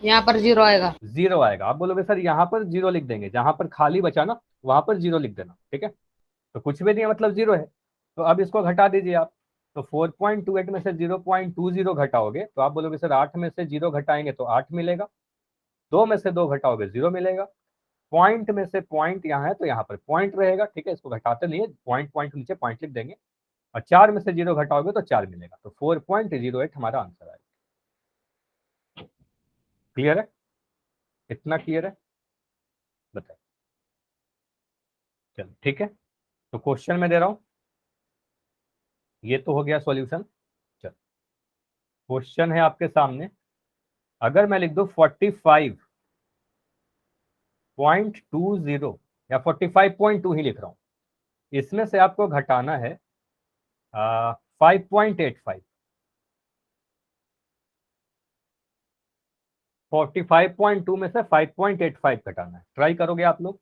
Speaker 2: यहाँ पर 0 आएगा।
Speaker 1: 0 आएगा। आप बोलोगे सर यहाँ पर 0 लिख देंगे, जहां पर खाली बचा ना वहां पर 0 लिख देना। ठीक है, तो कुछ भी नहीं है मतलब 0 है, तो अब इसको घटा दीजिए आप। तो 4.28 में से 0.20 घटाओगे तो आप बोलोगे सर 8 में से 0 घटाएंगे तो 8 मिलेगा, 2 में से 2 घटाओगे 0 मिलेगा, पॉइंट में से पॉइंट यहाँ है तो यहाँ पर पॉइंट रहेगा। ठीक है, इसको घटाते नहीं है, पॉइंट पॉइंट नीचे पॉइंट लिख देंगे, और 4 में से 0 घटाओगे तो 4 मिलेगा, तो 4.08 हमारा आंसर आएगा। क्लियर है? इतना क्लियर है? बताइए। चलो ठीक है, तो क्वेश्चन में दे रहा हूं, ये तो हो गया सॉल्यूशन। चलो क्वेश्चन है आपके सामने, अगर मैं लिख दूं 45.20 या 45.2 ही लिख रहा हूं, इसमें से आपको घटाना है 5.85, 45.2 में से 5.85 घटाना है। ट्राई करोगे आप लोग,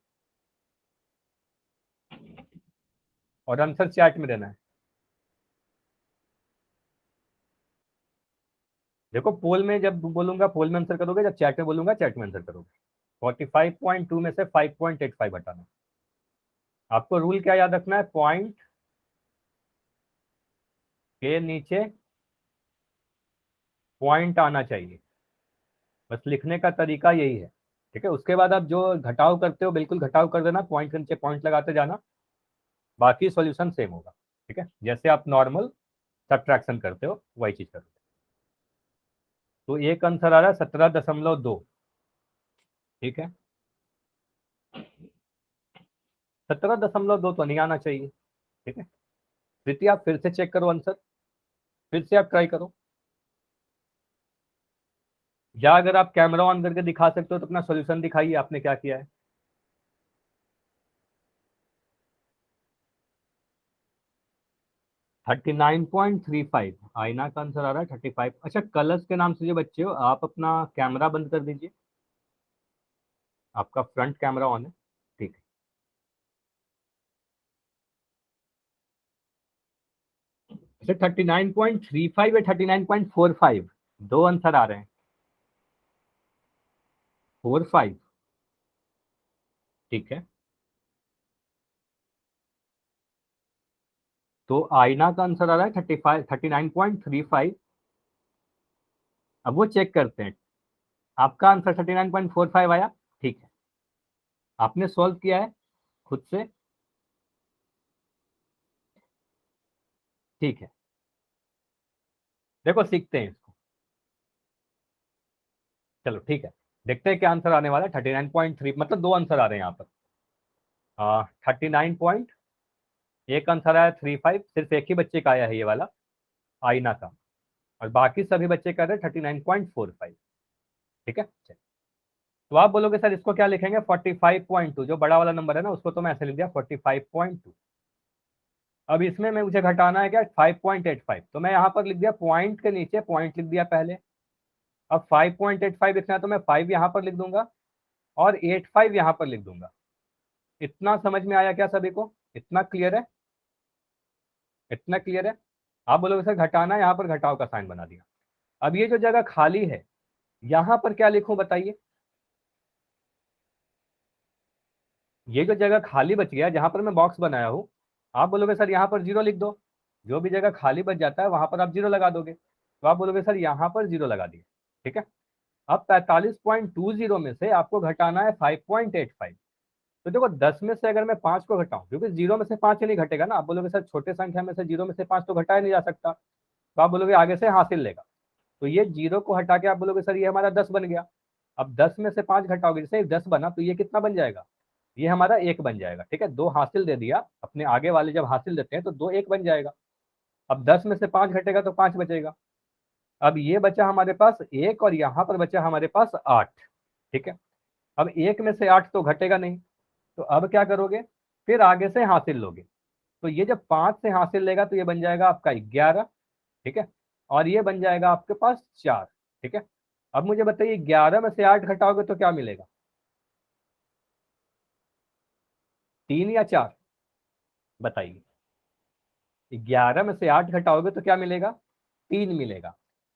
Speaker 1: और आंसर चैट में देना है। देखो पोल में जब बोलूंगा पोल में आंसर करोगे, जब चैट में बोलूंगा चैट में आंसर करोगे। 45.2 में से 5.85 घटाना है। आपको रूल क्या याद रखना है, पॉइंट के नीचे पॉइंट आना चाहिए, बस लिखने का तरीका यही है। ठीक है, उसके बाद आप जो घटाव करते हो बिल्कुल घटाव कर देना, पॉइंट के नीचे पॉइंट लगाते जाना, बाकी सॉल्यूशन सेम होगा। ठीक है, जैसे आप नॉर्मल सब्ट्रैक्शन करते हो वही चीज करोगे। तो एक आंसर आ रहा है 17.2। ठीक है, 17.2 तो नहीं आना चाहिए। ठीक है, प्रीति आप फिर से चेक करो आंसर, फिर से आप ट्राई करो। या अगर आप कैमरा ऑन करके दिखा सकते हो तो अपना सॉल्यूशन दिखाइए, आपने क्या किया है। $39.35 आईना का आंसर आ रहा है 35। अच्छा, कलर्स के नाम से जो बच्चे हो, आप अपना कैमरा बंद कर दीजिए, आपका फ्रंट कैमरा ऑन है, ठीक है। अच्छा, 39.35 या 39.45, दो आंसर आ रहे हैं। 45, ठीक है। तो आईना का आंसर आ रहा है 39.35। अब वो चेक करते हैं, आपका आंसर 39.45 आया, ठीक है। आपने सॉल्व किया है खुद से, ठीक है। देखो सीखते हैं इसको, चलो ठीक है। देखते हैं क्या आंसर आने वाला है। 39.3, मतलब दो आंसर आ रहे हैं यहाँ पर। 39 एक आंसर आया, 35 सिर्फ एक ही बच्चे का आया है ये वाला, आईना का, और बाकी सभी बच्चे कह रहे हैं 39.45, ठीक है। चलिए, तो आप बोलोगे सर इसको क्या लिखेंगे, 45.2, जो बड़ा वाला नंबर है ना उसको तो मैं ऐसे लिख दिया 45.2। अब इसमें मैं मुझे घटाना है क्या, 5.85, तो मैं यहाँ पर लिख दिया पॉइंट के नीचे पॉइंट लिख दिया पहले। अब 5.85 लिखना है तो मैं 5 यहाँ पर लिख दूंगा और 85 यहाँ पर लिख दूंगा। इतना समझ में आया क्या सभी को, इतना क्लियर है, इतना क्लियर है। आप बोलोगे सर घटाना है, यहाँ पर घटाव का साइन बना दिया। अब ये जो जगह खाली है यहाँ पर क्या लिखूं बताइए, ये जो जगह खाली बच गया जहां पर मैं बॉक्स बनाया हूं, आप बोलोगे सर यहाँ पर जीरो लिख दो। जो भी जगह खाली बच जाता है वहां पर आप जीरो लगा दोगे, तो आप बोलोगे सर यहाँ पर जीरो लगा दिए, ठीक है। अब 45.20 में से आपको घटाना है 5.85। तो देखो 10 में से अगर मैं 5 को घटाऊं, क्योंकि जीरो में से 5 नहीं घटेगा ना, आप बोलोगे सर छोटे संख्या में से जीरो में से 5 तो घटाया नहीं जा सकता, तो आप बोलोगे आगे से हासिल लेगा। तो ये जीरो को हटा के आप बोलोगे सर ये हमारा 10 बन गया। अब 10 में से 5 घटाओगे, जैसे 10 बना तो ये कितना बन जाएगा, ये हमारा एक बन जाएगा, ठीक है। दो हासिल दे दिया, अपने आगे वाले जब हासिल देते हैं तो दो एक बन जाएगा। अब 10 में से 5 घटेगा तो 5 बचेगा। अब ये बचा हमारे पास एक, और यहाँ पर बचा हमारे पास 8, ठीक है। अब एक में से 8 तो घटेगा नहीं, तो अब क्या करोगे, फिर आगे से हासिल लोगे। तो ये जब 5 से हासिल लेगा तो ये बन जाएगा आपका 11, ठीक है। और ये बन जाएगा आपके पास 4, ठीक है। अब मुझे बताइए 11 में से 8 घटाओगे तो क्या मिलेगा, 3 या 4, बताइए। 11 में से 8 घटाओगे तो क्या मिलेगा, 3 मिलेगा।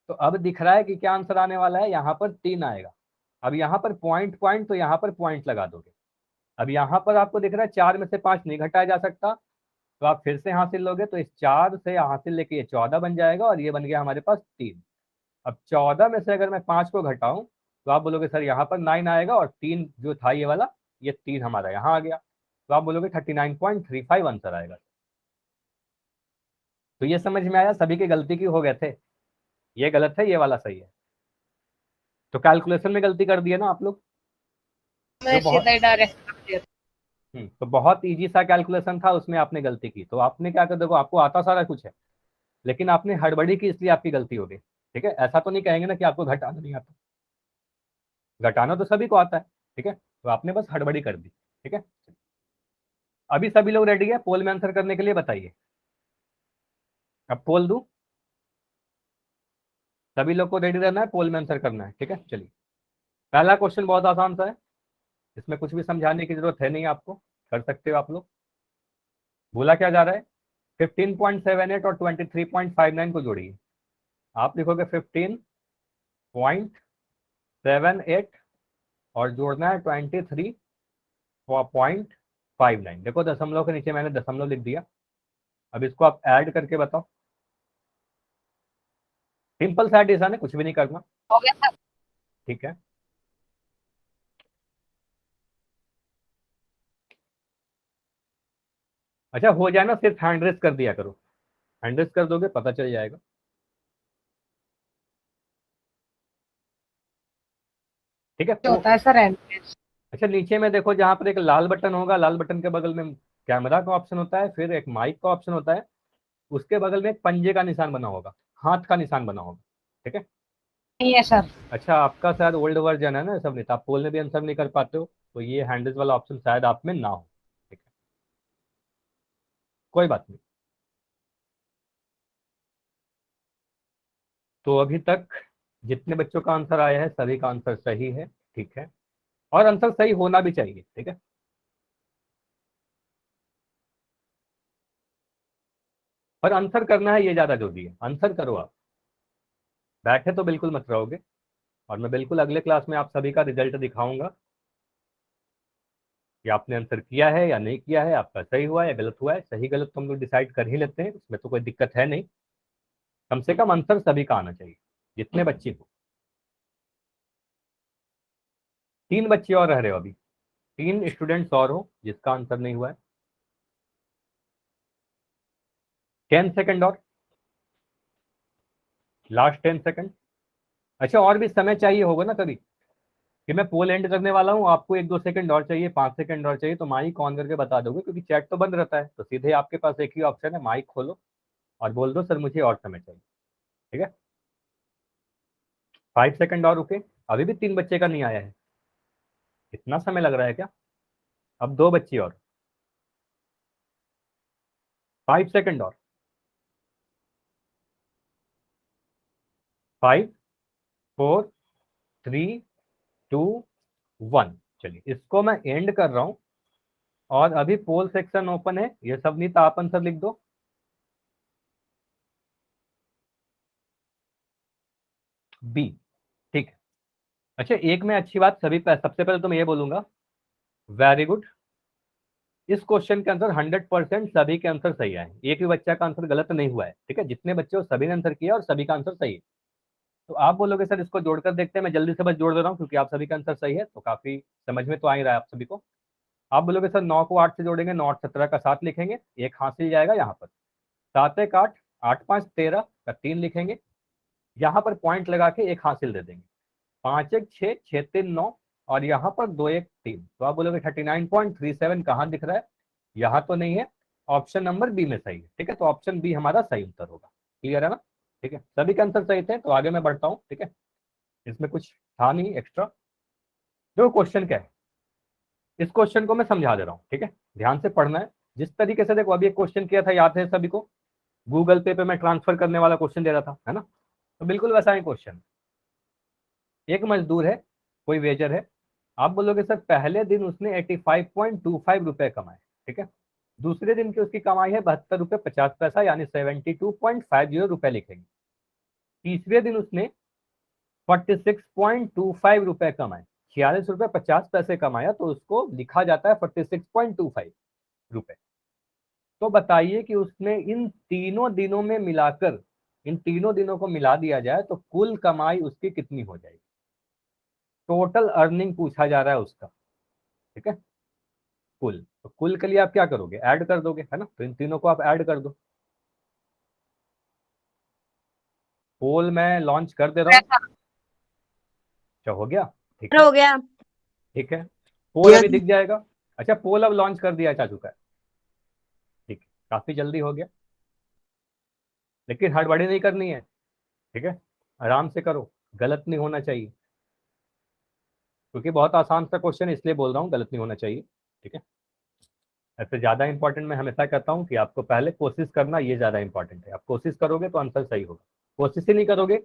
Speaker 1: तो अब दिख रहा है कि क्या आंसर आने वाला है, यहाँ पर 3 आएगा। अब यहाँ पर पॉइंट पॉइंट, तो यहाँ पर पॉइंट लगा दोगे। अब यहाँ पर आपको दिख रहा है 4 में से 5 नहीं घटाया जा सकता, तो आप फिर से हासिल लोगे, तो इस 4 से हासिल लेके ये 14 बन जाएगा, और ये बन गया हमारे पास 3। अब 14 में से अगर मैं 5 को घटाऊं तो आप बोलोगे सर यहाँ पर 9 आएगा, और 3 जो था ये वाला, ये 3 हमारा यहाँ आ गया, तो आप बोलोगे 39.35 आंसर आएगा। तो ये समझ में आया, सभी की गलती की हो गए थे, ये गलत है, ये वाला सही है। तो कैलकुलेशन में गलती कर दी है ना आप लोग, जो
Speaker 2: मैं
Speaker 1: बहुत
Speaker 2: सीधा ही डायरेक्ट कर दिया।
Speaker 1: तो बहुत इजी सा कैलकुलेशन था, उसमें आपने गलती की, तो आपने क्या कर, देखो आपको आता सारा कुछ है, लेकिन आपने हड़बड़ी की इसलिए आपकी गलती हो गई, ठीक है। ऐसा तो नहीं कहेंगे ना कि आपको घटाना नहीं आता, घटाना तो सभी को आता है, ठीक है। तो आपने बस हड़बड़ी कर दी, ठीक है। अभी सभी लोग रेडी है पोल में आंसर करने के लिए, बताइए। अब पोल दूं, सभी लोग को रेडी रहना है, पोल में आंसर करना है, ठीक है। चलिए, पहला क्वेश्चन बहुत आसान सा है, इसमें कुछ भी समझाने की जरूरत है नहीं, आपको कर सकते हो आप लोग। बोला क्या जा रहा है, 15.78 और 23.59 को जोड़िए। आप लिखोगे 15.78 और जोड़ना है 23.59। देखो दशमलव के नीचे मैंने दशमलव लिख दिया। अब इसको आप ऐड करके बताओ, सिंपल सा एडिशन है, कुछ भी नहीं करना,
Speaker 2: हो गया था।
Speaker 1: ठीक है। अच्छा हो जाए ना, सिर्फ हैंड रेस कर दिया करो, हैंड रेस कर दोगे पता चल जाएगा, ठीक है।
Speaker 2: क्या होता है सर एंट्रेंस?
Speaker 1: अच्छा नीचे में देखो, जहां पर एक लाल बटन होगा, लाल बटन के बगल में कैमरा का ऑप्शन होता है, फिर एक माइक का ऑप्शन होता है, उसके बगल में एक पंजे का निशान बना होगा, हाथ का निशान बना होगा, ठीक है।
Speaker 2: नहीं है सर।
Speaker 1: अच्छा, आपका शायद ओल्ड वर्जन है ना सब, नहीं तो आप पोल में भी आंसर नहीं कर पाते हो, तो ये हैंडल्स वाला ऑप्शन शायद आप में ना हो। ठीक है, कोई बात नहीं। तो अभी तक जितने बच्चों का आंसर आया है सभी का आंसर सही है। ठीक है, और आंसर सही होना भी चाहिए। ठीक है, पर आंसर करना है ये ज्यादा जरूरी है, आंसर करो आप, बैठे तो बिल्कुल मत रहोगे। और मैं बिल्कुल अगले क्लास में आप सभी का रिजल्ट दिखाऊंगा कि आपने आंसर किया है या नहीं किया है, आपका सही हुआ है या गलत हुआ है। सही गलत तो हम लोग डिसाइड कर ही लेते हैं, इसमें तो कोई दिक्कत है नहीं। कम से कम आंसर सभी का आना चाहिए, जितने बच्चे हो। 3 बच्चे और रह रहे हो अभी, 3 स्टूडेंट्स और हो जिसका आंसर नहीं हुआ है। 10 सेकंड और, लास्ट 10 सेकंड। अच्छा, और भी समय चाहिए होगा ना कभी, कि मैं पोल एंड करने वाला हूँ, आपको 1-2 सेकंड और चाहिए, 5 सेकंड और चाहिए, तो माइक ऑन करके बता दोगे, क्योंकि चैट तो बंद रहता है, तो सीधे आपके पास एक ही ऑप्शन है, माइक खोलो और बोल दो सर मुझे और समय चाहिए। ठीक है, 5 सेकंड और रुके। अभी भी 3 बच्चे का नहीं आया है, इतना समय लग रहा है क्या? अब 2 बच्चे और, 5 सेकंड और, 5, 4, 3, 2, 1। चलिए इसको मैं एंड कर रहा हूं, और अभी पोल सेक्शन ओपन है। ये सब नहीं तो आप आंसर लिख दो। बी। ठीक है। अच्छा, एक में अच्छी बात सभी सबसे पहले तो मैं ये बोलूंगा, वेरी गुड। इस क्वेश्चन के आंसर 100% सभी के आंसर सही आए, एक भी बच्चा का आंसर गलत नहीं हुआ है। ठीक है, जितने बच्चे हो सभी ने आंसर किया और सभी का आंसर सही है। तो आप बोलोगे सर इसको जोड़कर देखते हैं, मैं जल्दी से बस जोड़ दे रहा हूँ क्योंकि आप सभी का आंसर सही है, तो काफी समझ में तो आ ही रहा है आप सभी को। आप बोलोगे सर 9 को 8 से जोड़ेंगे, 9 8 17 का 7 लिखेंगे, एक हासिल जाएगा यहाँ पर। 7 1 8, 8 5 13 का 3 लिखेंगे, यहाँ पर पॉइंट लगा के एक हासिल दे देंगे। 5 1 6, 6 3 9, और यहाँ पर 2 1 3। तो आप बोलोगे 39.37 कहाँ दिख रहा है? यहाँ तो नहीं है, ऑप्शन नंबर बी में सही है। ठीक है, तो ऑप्शन बी हमारा सही उत्तर होगा। क्लियर है ना? ठीक है, सभी के आंसर सही थे, तो आगे मैं बढ़ता हूँ। ठीक है, इसमें कुछ था नहीं एक्स्ट्रा। जो क्वेश्चन क्या है, इस क्वेश्चन को मैं समझा दे रहा हूँ। ठीक है, ध्यान से पढ़ना है। जिस तरीके से देखो अभी एक क्वेश्चन किया था, याद है सभी को, गूगल पे मैं ट्रांसफर करने वाला क्वेश्चन दे रहा था, है ना? तो बिल्कुल वैसा ही क्वेश्चन। एक मजदूर है, कोई वेजर है। आप बोलोगे सर पहले दिन उसने 85.25 रुपए कमाए। ठीक है, दूसरे दिन की उसकी कमाई है 72 रुपए 50 पैसा, यानी 72.50 रुपए लिखेंगे। तीसरे दिन उसने 46.25 रुपए कमाए, 46 रुपए 50 पैसे कमाया, तो उसको लिखा जाता है 46.25 रुपए। तो बताइए कि उसने इन तीनों दिनों में मिलाकर, इन तीनों दिनों को मिला दिया जाए तो कुल कमाई उसकी कितनी हो जाएगी? टोटल अर्निंग पूछा जा रहा है उसका। ठीक है, कुल, तो कुल के लिए आप क्या करोगे? ऐड कर दोगे, है ना? तो इन तीनों को आप ऐड कर दो। पोल मैं लॉन्च कर दे रहा हूँ।
Speaker 2: ऐसा।
Speaker 1: अच्छा, हो गया? ठीक है।
Speaker 4: हो गया।
Speaker 1: ठीक है, पोल
Speaker 3: भैया
Speaker 1: अभी
Speaker 3: जी।
Speaker 1: दिख जाएगा। अच्छा, पोल अब लॉन्च कर दिया जा चुका है। ठीक है, काफी जल्दी हो गया, लेकिन हड़बड़ी नहीं करनी है। ठीक है, आराम से करो, गलत नहीं होना चाहिए, क्योंकि बहुत आसान सा क्वेश्चन इसलिए बोल रहा हूँ, गलत नहीं होना चाहिए। ठीक है, ऐसे ज्यादा इंपॉर्टेंट मैं हमेशा कहता हूँ कि आपको पहले कोशिश करना, ये ज्यादा इंपॉर्टेंट है। आप कोशिश करोगे तो आंसर सही होगा, कोशिश ही नहीं करोगे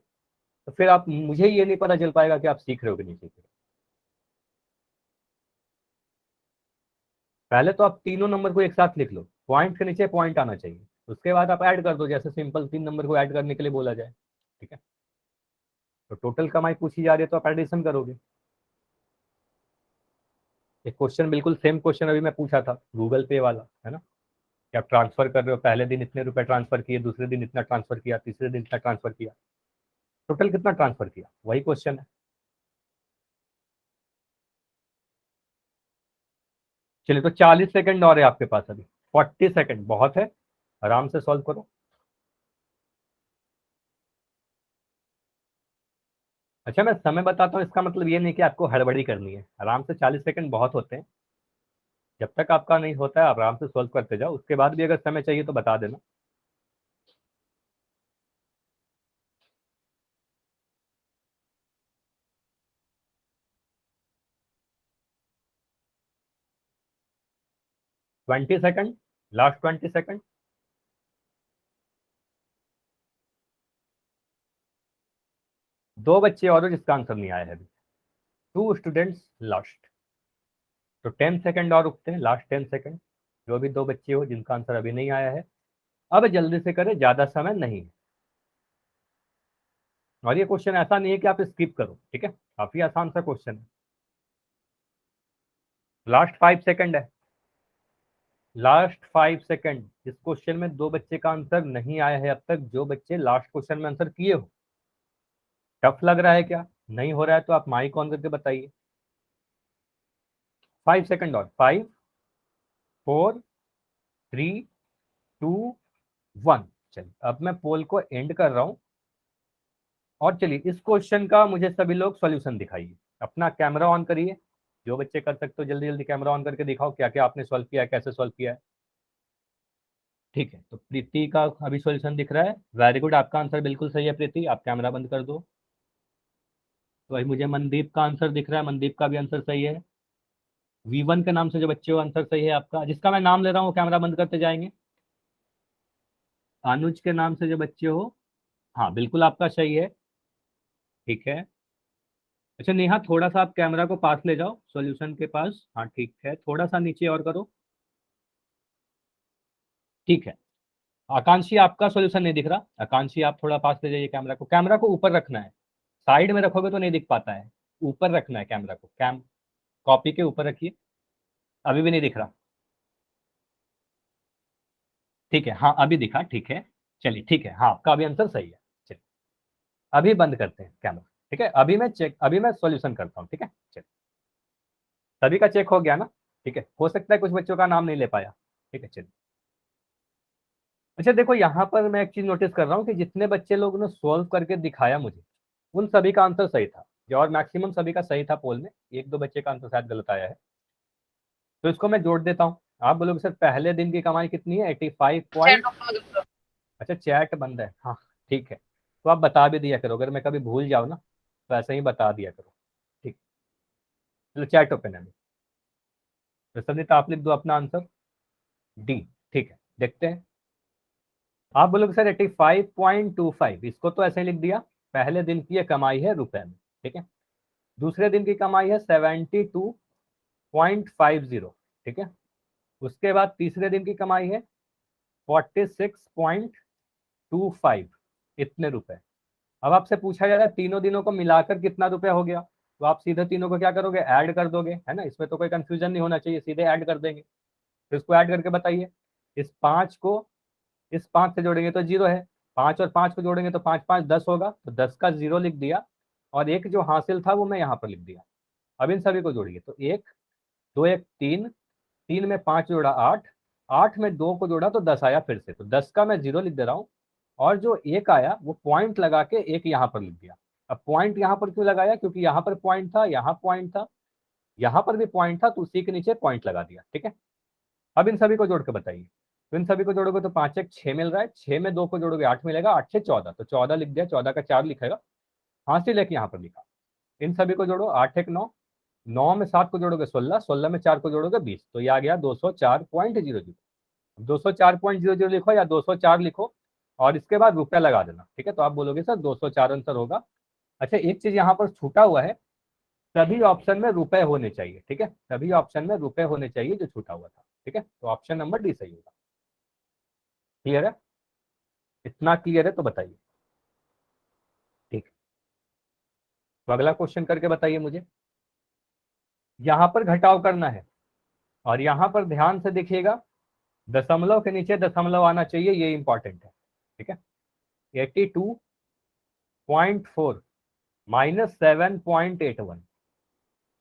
Speaker 1: तो फिर आप, मुझे ये नहीं पता चल पाएगा कि आप सीख रहे हो कि नहीं सीख रहे हो। पहले तो आप तीनों नंबर को एक साथ लिख लो, पॉइंट के नीचे पॉइंट आना चाहिए, उसके बाद आप ऐड कर दो, जैसे सिंपल 3 नंबर को ऐड करने के लिए बोला जाए। ठीक है, तो टोटल कमाई पूछी जा रही है तो आप एडिशन करोगे। एक क्वेश्चन बिल्कुल सेम क्वेश्चन अभी मैं पूछा था गूगल पे वाला, है ना, कि आप ट्रांसफर कर रहे हो, पहले दिन इतने रुपए ट्रांसफर किए, दूसरे दिन इतना ट्रांसफर किया, तीसरे दिन इतना ट्रांसफर किया, टोटल कितना ट्रांसफर किया, वही क्वेश्चन है। चलिए, तो 40 सेकंड और है आपके पास अभी, 40 सेकंड बहुत है, आराम से सॉल्व करो। अच्छा, मैं समय बताता हूँ, इसका मतलब ये नहीं कि आपको हड़बड़ी करनी है, आराम से 40 सेकंड बहुत होते हैं। जब तक आपका नहीं होता है आप आराम से सॉल्व करते जाओ, उसके बाद भी अगर समय चाहिए तो बता देना। 20 सेकंड, लास्ट 20 सेकंड। दो बच्चे और जिसका आंसर नहीं आया है अभी, 2 स्टूडेंट्स लास्ट। तो 10 सेकंड और रुकते हैं, लास्ट 10 सेकंड। जो भी दो बच्चे हो जिनका आंसर अभी नहीं आया है, अब जल्दी से करें, ज्यादा समय नहीं है। और ये क्वेश्चन ऐसा नहीं है कि आप स्किप करो, ठीक है, काफी आसान सा क्वेश्चन है। लास्ट 5 सेकंड है, लास्ट 5 सेकंड। इस क्वेश्चन में दो बच्चे का आंसर नहीं आया है अब तक, जो बच्चे लास्ट क्वेश्चन में आंसर किए हो। टफ लग रहा है क्या? नहीं हो रहा है तो आप माइक ऑन करके बताइए। 5 सेकंड और, 5, 4, 3, 2, 1। चलिए अब मैं पोल को एंड कर रहा हूं। और चलिए इस क्वेश्चन का मुझे सभी लोग सॉल्यूशन दिखाइए। अपना कैमरा ऑन करिए, जो बच्चे कर सकते हो जल्दी जल्दी कैमरा ऑन करके दिखाओ क्या क्या आपने सॉल्व किया है, कैसे सॉल्व किया है। ठीक है, तो प्रीति का अभी सॉल्यूशन दिख रहा है, वेरी गुड, आपका आंसर बिल्कुल सही है प्रीति, आप कैमरा बंद कर दो। तो भाई मुझे मनदीप का आंसर दिख रहा है, मनदीप का भी आंसर सही है। V1 के नाम से जो बच्चे हो आंसर सही है आपका, जिसका मैं नाम ले रहा हूँ कैमरा बंद करते जाएंगे। अनुज के नाम से जो बच्चे हो, हाँ बिल्कुल आपका सही है। ठीक है, अच्छा नेहा थोड़ा सा आप कैमरा को पास ले जाओ सॉल्यूशन के पास, हाँ ठीक है, थोड़ा सा नीचे और करो। ठीक है, आकांक्षी आपका सॉल्यूशन नहीं दिख रहा, आकांक्षी आप थोड़ा पास ले जाइए कैमरा को, कैमरा को ऊपर रखना है, साइड में रखोगे तो नहीं दिख पाता है, ऊपर रखना है कैमरा को, कॉपी के ऊपर रखिए। अभी भी नहीं दिख रहा? ठीक है, हाँ अभी दिखा, ठीक है। चलिए ठीक है, हाँ आपका अभी आंसर सही है। चलिए अभी बंद करते हैं कैमरा, ठीक है, अभी मैं सॉल्यूशन करता हूँ, ठीक है। चलिए सभी का चेक हो गया ना? ठीक है, हो सकता है कुछ बच्चों का नाम नहीं ले पाया। ठीक है चलिए, अच्छा देखो यहाँ पर मैं एक चीज नोटिस कर रहा हूँ कि जितने बच्चे लोगों ने सॉल्व करके दिखाया मुझे, उन सभी का आंसर सही था, और मैक्सिमम सभी का सही था पोल में, एक दो बच्चे का आंसर शायद गलत आया है। तो इसको मैं जोड़ देता हूँ। आप बोलोगे सर पहले दिन की कमाई कितनी है? 85 पॉइंट। अच्छा चैट बंद है, हाँ ठीक है, तो आप बता भी दिया करो, अगर मैं कभी भूल जाऊँ ना तो ऐसे ही बता दिया करो। ठीक, चलो चैट ओपन है। तो संदीप आप लिख दो अपना आंसर, डी। ठीक है, देखते हैं। आप बोलोगे सर 85.25, इसको तो ऐसे ही लिख दिया, पहले दिन की ये कमाई है रुपए में, ठीक है। दूसरे दिन की कमाई है 72.50, ठीक है। उसके बाद तीसरे दिन की कमाई है 46.25, इतने रुपए। अब आपसे पूछा जा रहा है तीनों दिनों को मिलाकर कितना रुपया हो गया, तो आप सीधे तीनों को क्या करोगे, ऐड कर दोगे, है ना, इसमें तो कोई कंफ्यूजन नहीं होना चाहिए, सीधे ऐड कर देंगे। तो इसको ऐड करके बताइए, इस 5 को इस 5 से जोड़ेंगे तो 0 है, 5 और 5 को जोड़ेंगे तो 5 5 10 होगा, तो 10 का 0 लिख दिया, और एक जो हासिल था वो मैं यहाँ पर लिख दिया। अब इन सभी को जोड़िए, तो 1 2 1 3, 3 में 5 जोड़ा 8, 8 में 2 को जोड़ा तो 10 आया फिर से, तो 10 का मैं 0 लिख दे रहा हूँ, और जो एक आया वो पॉइंट लगा के एक यहाँ पर लिख दिया। अब पॉइंट यहाँ पर क्यों लगाया? क्योंकि यहाँ पर पॉइंट था, यहाँ पॉइंट था, यहाँ पर भी पॉइंट था, तो उसी के नीचे पॉइंट लगा दिया, ठीक है। अब इन सभी को जोड़ के बताइए, तो इन सभी को जोड़ोगे तो 5 1 6 मिल रहा है, 6 में 2 को जोड़ोगे 8 मिलेगा, 8 से 14, तो 14 लिख दिया, 14 का 4 लिखेगा, हासिल एक यहाँ पर लिखा। इन सभी को जोड़ो, 8 1 9, 9 में 7 को जोड़ोगे 16, 16 में 4 को जोड़ोगे 20, तो ये आ गया 204.00। 204.00 लिखो या 204 लिखो, और इसके बाद रुपया लगा देना, ठीक है। तो आप बोलोगे सर 204 आंसर होगा। अच्छा एक चीज यहाँ पर छूटा हुआ है, सभी ऑप्शन में रुपए होने चाहिए, ठीक है, सभी ऑप्शन में रुपए होने चाहिए जो छूटा हुआ था, ठीक है, तो ऑप्शन नंबर डी सही होगा। क्लियर है? इतना क्लियर है तो बताइए। ठीक, तो अगला क्वेश्चन करके बताइए मुझे। यहां पर घटाव करना है, और यहां पर ध्यान से देखिएगा, दशमलव के नीचे दशमलव आना चाहिए, ये इंपॉर्टेंट है, ठीक है। 82.4 माइनस 7.81,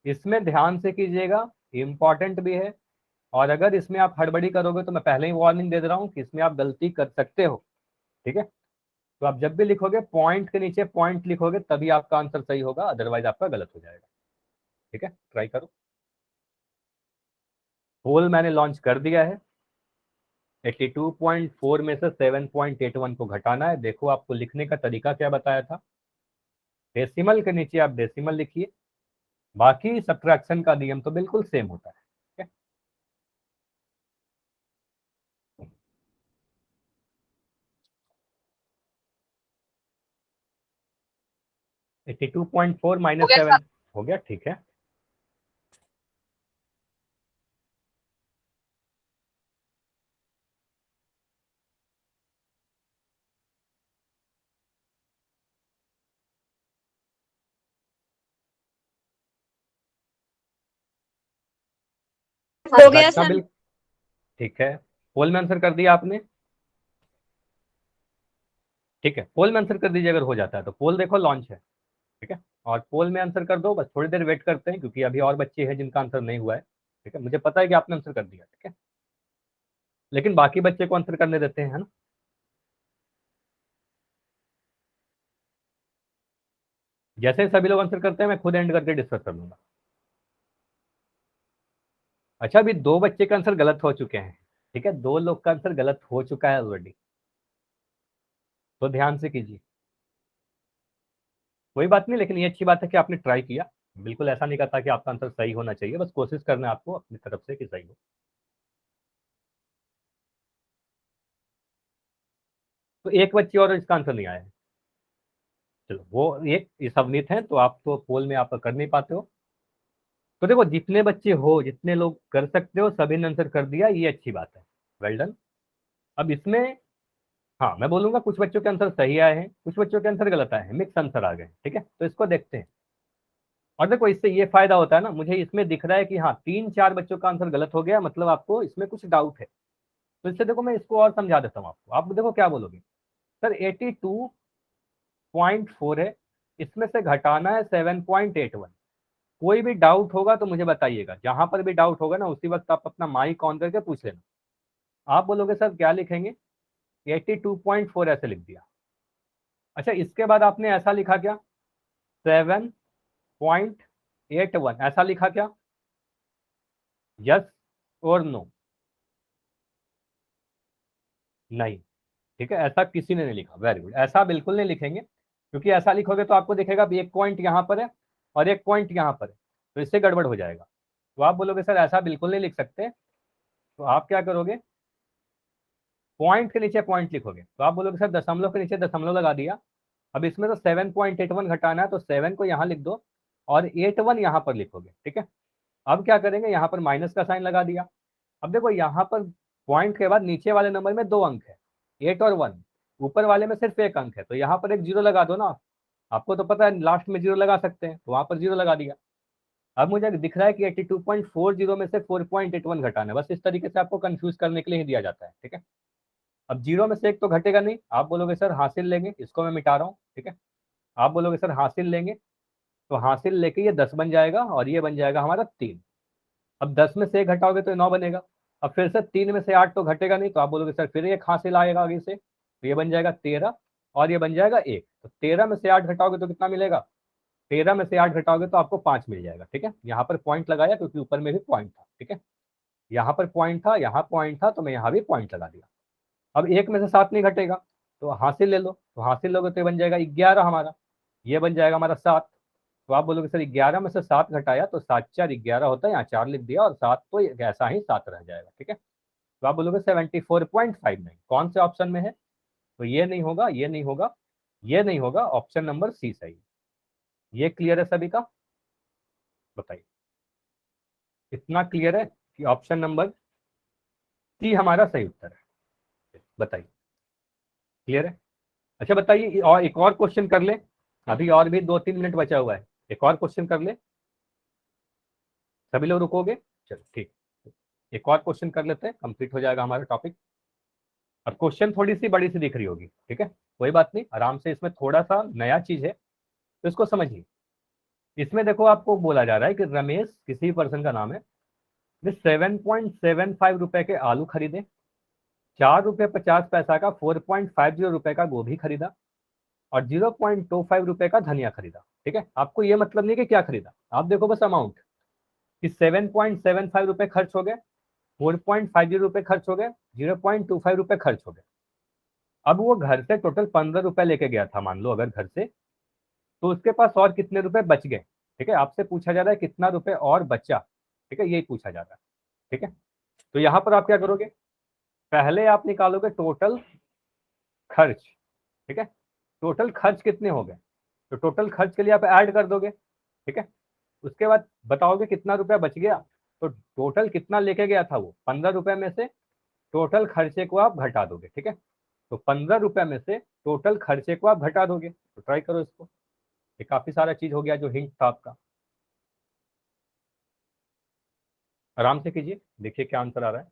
Speaker 1: इसमें ध्यान से कीजिएगा, इंपॉर्टेंट भी है, और अगर इसमें आप हड़बड़ी करोगे तो मैं पहले ही वार्निंग दे दे रहा हूं कि इसमें आप गलती कर सकते हो, ठीक है। तो आप जब भी लिखोगे पॉइंट के नीचे पॉइंट लिखोगे तभी आपका आंसर सही होगा, अदरवाइज आपका गलत हो जाएगा, ठीक है। ट्राई करो। होल मैंने लॉन्च कर दिया है, 82.4 में से 7.81 को घटाना है। देखो आपको लिखने का तरीका क्या बताया था, डेसिमल के नीचे आप डेसिमल लिखिए, बाकी सब्ट्रैक्शन का नियम तो बिल्कुल सेम होता है, ठीक है। 82.4
Speaker 2: हो
Speaker 1: माइनस
Speaker 2: गया
Speaker 1: 7 हो गया, ठीक है।
Speaker 4: हो गया
Speaker 1: अच्छा,
Speaker 4: सर।
Speaker 1: ठीक है, पोल में आंसर कर दिया आपने, ठीक है। पोल में आंसर कर दीजिए, अगर हो जाता है तो पोल देखो लॉन्च है, ठीक है। और पोल में आंसर कर दो, बस थोड़ी देर वेट करते हैं क्योंकि अभी और बच्चे हैं जिनका आंसर नहीं हुआ है, ठीक है। मुझे पता है कि आपने आंसर कर दिया, ठीक है, लेकिन बाकी बच्चे को आंसर करने देते हैं, है ना। जैसे सभी लोग आंसर करते हैं मैं खुद एंड करके डिस्कस कर लूंगा। अच्छा, अभी दो बच्चे का आंसर गलत हो चुके हैं, ठीक है, दो लोग का आंसर गलत हो चुका है ऑलरेडी, तो ध्यान से कीजिए। कोई बात नहीं, लेकिन ये अच्छी बात है कि आपने ट्राई किया। बिल्कुल ऐसा नहीं कहता कि आपका आंसर सही होना चाहिए, बस कोशिश करना है आपको अपनी तरफ से कि सही हो। तो एक बच्चे और इसका आंसर नहीं आया है, चलो वो एक ये सबमिट है, तो आप तो पोल में आप कर नहीं पाते हो। तो देखो, जितने बच्चे हो, जितने लोग कर सकते हो, सभी ने आंसर कर दिया, ये अच्छी बात है, वेल डन। अब इसमें हाँ, मैं बोलूंगा कुछ बच्चों के आंसर सही आए हैं, कुछ बच्चों के आंसर गलत आए हैं, मिक्स आंसर आ गए, ठीक है। तो इसको देखते हैं। और देखो, इससे ये फायदा होता है ना, मुझे इसमें दिख रहा है कि हाँ 3-4 बच्चों का आंसर गलत हो गया, मतलब आपको इसमें कुछ डाउट है। तो इससे देखो, मैं इसको और समझा देता हूँ आपको। आप देखो क्या बोलोगे, सर 82.4 है, इसमें से घटाना है 7.81। कोई भी डाउट होगा तो मुझे बताइएगा, जहां पर भी डाउट होगा ना उसी वक्त आप अपना माइक ऑन करके पूछ लेना। आप बोलोगे सर क्या लिखेंगे, 82.4 ऐसे लिख दिया। अच्छा, इसके बाद आपने ऐसा लिखा क्या, 7.81 ऐसा लिखा क्या, यस और नो, नहीं, ठीक है, ऐसा किसी ने नहीं लिखा, वेरी गुड। ऐसा बिल्कुल नहीं लिखेंगे, क्योंकि ऐसा लिखोगे तो आपको दिखेगा भी एक पॉइंट यहाँ पर है और एक पॉइंट यहाँ पर है, तो इससे गड़बड़ हो जाएगा। तो आप बोलोगे सर ऐसा बिल्कुल नहीं लिख सकते, तो आप क्या करोगे, पॉइंट के नीचे पॉइंट लिखोगे। तो आप बोलोगे सर दशमलव के नीचे दशमलव लगा दिया। अब इसमें तो 7.81 घटाना है, तो 7 को यहाँ लिख दो और 81 यहाँ पर लिखोगे, ठीक है। अब क्या करेंगे, यहाँ पर माइनस का साइन लगा दिया। अब देखो, यहाँ पर पॉइंट के बाद नीचे वाले नंबर में 2 अंक है, 8 और 1, ऊपर वाले में सिर्फ 1 अंक है, तो यहाँ पर एक जीरो लगा दो ना। आपको तो पता है लास्ट में जीरो लगा सकते हैं, तो वहां पर जीरो लगा दिया। अब मुझे दिख रहा है कि 82.40 में से 4.81 घटाना है, बस इस तरीके से आपको कंफ्यूज करने के लिए ही दिया जाता है, ठीक है। अब जीरो में से एक तो घटेगा नहीं, आप बोलोगे सर हासिल लेंगे, इसको मैं मिटा रहा हूँ, ठीक है। आप बोलोगे सर हासिल लेंगे, तो हासिल लेके ये 10 बन जाएगा और ये बन जाएगा हमारा 3। अब 10 में से एक घटाओगे तो 9 बनेगा। अब फिर से 3 में से 8 तो घटेगा नहीं, तो आप बोलोगे सर फिर एक हासिल आएगा आगे से, तो ये बन जाएगा 13 और ये बन जाएगा 1। तो 13 में से 8 घटाओगे तो कितना मिलेगा, 13 में से 8 घटाओगे तो आपको 5 मिल जाएगा, ठीक है। यहाँ पर पॉइंट लगाया क्योंकि ऊपर में भी पॉइंट था, ठीक है। यहाँ पर पॉइंट था, यहाँ पॉइंट था, तो मैं यहाँ भी पॉइंट लगा दिया। अब 1 में से 7 नहीं घटेगा, तो हासिल ले लो, तो हासिल लोगे तो ये बन जाएगा 11 हमारा, ये बन जाएगा हमारा 7। तो आप बोलोगे सर 11 में से 7 घटाया तो 7×4 11 होता है, यहाँ 4 लिख दिया और 7 तो ऐसा ही 7 रह जाएगा, ठीक है। तो आप बोलोगे 74.59 कौन से ऑप्शन में है, तो ये नहीं होगा, ये नहीं होगा, ये नहीं होगा, ऑप्शन नंबर सी सही। ये क्लियर है सभी का, बताइए। इतना क्लियर है कि ऑप्शन नंबर सी हमारा सही उत्तर है, बताइए, क्लियर है। अच्छा बताइए, और एक और क्वेश्चन कर ले, अभी और भी 2-3 मिनट बचा हुआ है, एक और क्वेश्चन कर ले, सभी लोग रुकोगे, चलो ठीक, एक और क्वेश्चन कर लेते हैं, कंप्लीट हो जाएगा हमारा टॉपिक। अब क्वेश्चन थोड़ी सी बड़ी सी दिख रही होगी, ठीक है, कोई बात नहीं, आराम से, इसमें थोड़ा सा नया चीज है तो इसको समझिए। इसमें देखो, आपको बोला जा रहा है कि रमेश किसी पर्सन का नाम है, वे 7.75 रुपए के आलू खरीदे, 4 रुपये 50 पैसा का 4.50 रुपए का गोभी खरीदा और 0.25 रुपए का धनिया खरीदा, ठीक है। आपको ये मतलब नहीं कि क्या खरीदा, आप देखो बस अमाउंट कि 7.75 रुपए खर्च हो गए, 4.50 रुपए खर्च हो गए, 0.25 रुपए खर्च हो गए। अब वो घर से टोटल 15 रुपए लेके गया था, मान लो अगर घर से, तो उसके पास और कितने रुपए बच गए, ठीक है। आपसे पूछा जा रहा है कितना रुपए और बचा, ठीक है, यही पूछा जा रहा है, ठीक है। तो यहाँ पर आप क्या करोगे, पहले आप निकालोगे टोटल खर्च, ठीक है, टोटल खर्च कितने हो गए, तो टोटल खर्च के लिए आप ऐड कर दोगे, ठीक है। उसके बाद बताओगे कितना रुपया बच गया, तो टोटल कितना लेके गया था वो 15 रुपए में से टोटल खर्चे को आप घटा दोगे, ठीक है। तो 15 रुपए में से टोटल खर्चे को आप घटा दोगे। तो ट्राई करो इसको, ये काफी सारा चीज हो गया जो हिंट था आपका। आराम से कीजिए, देखिए क्या आंसर आ रहा है।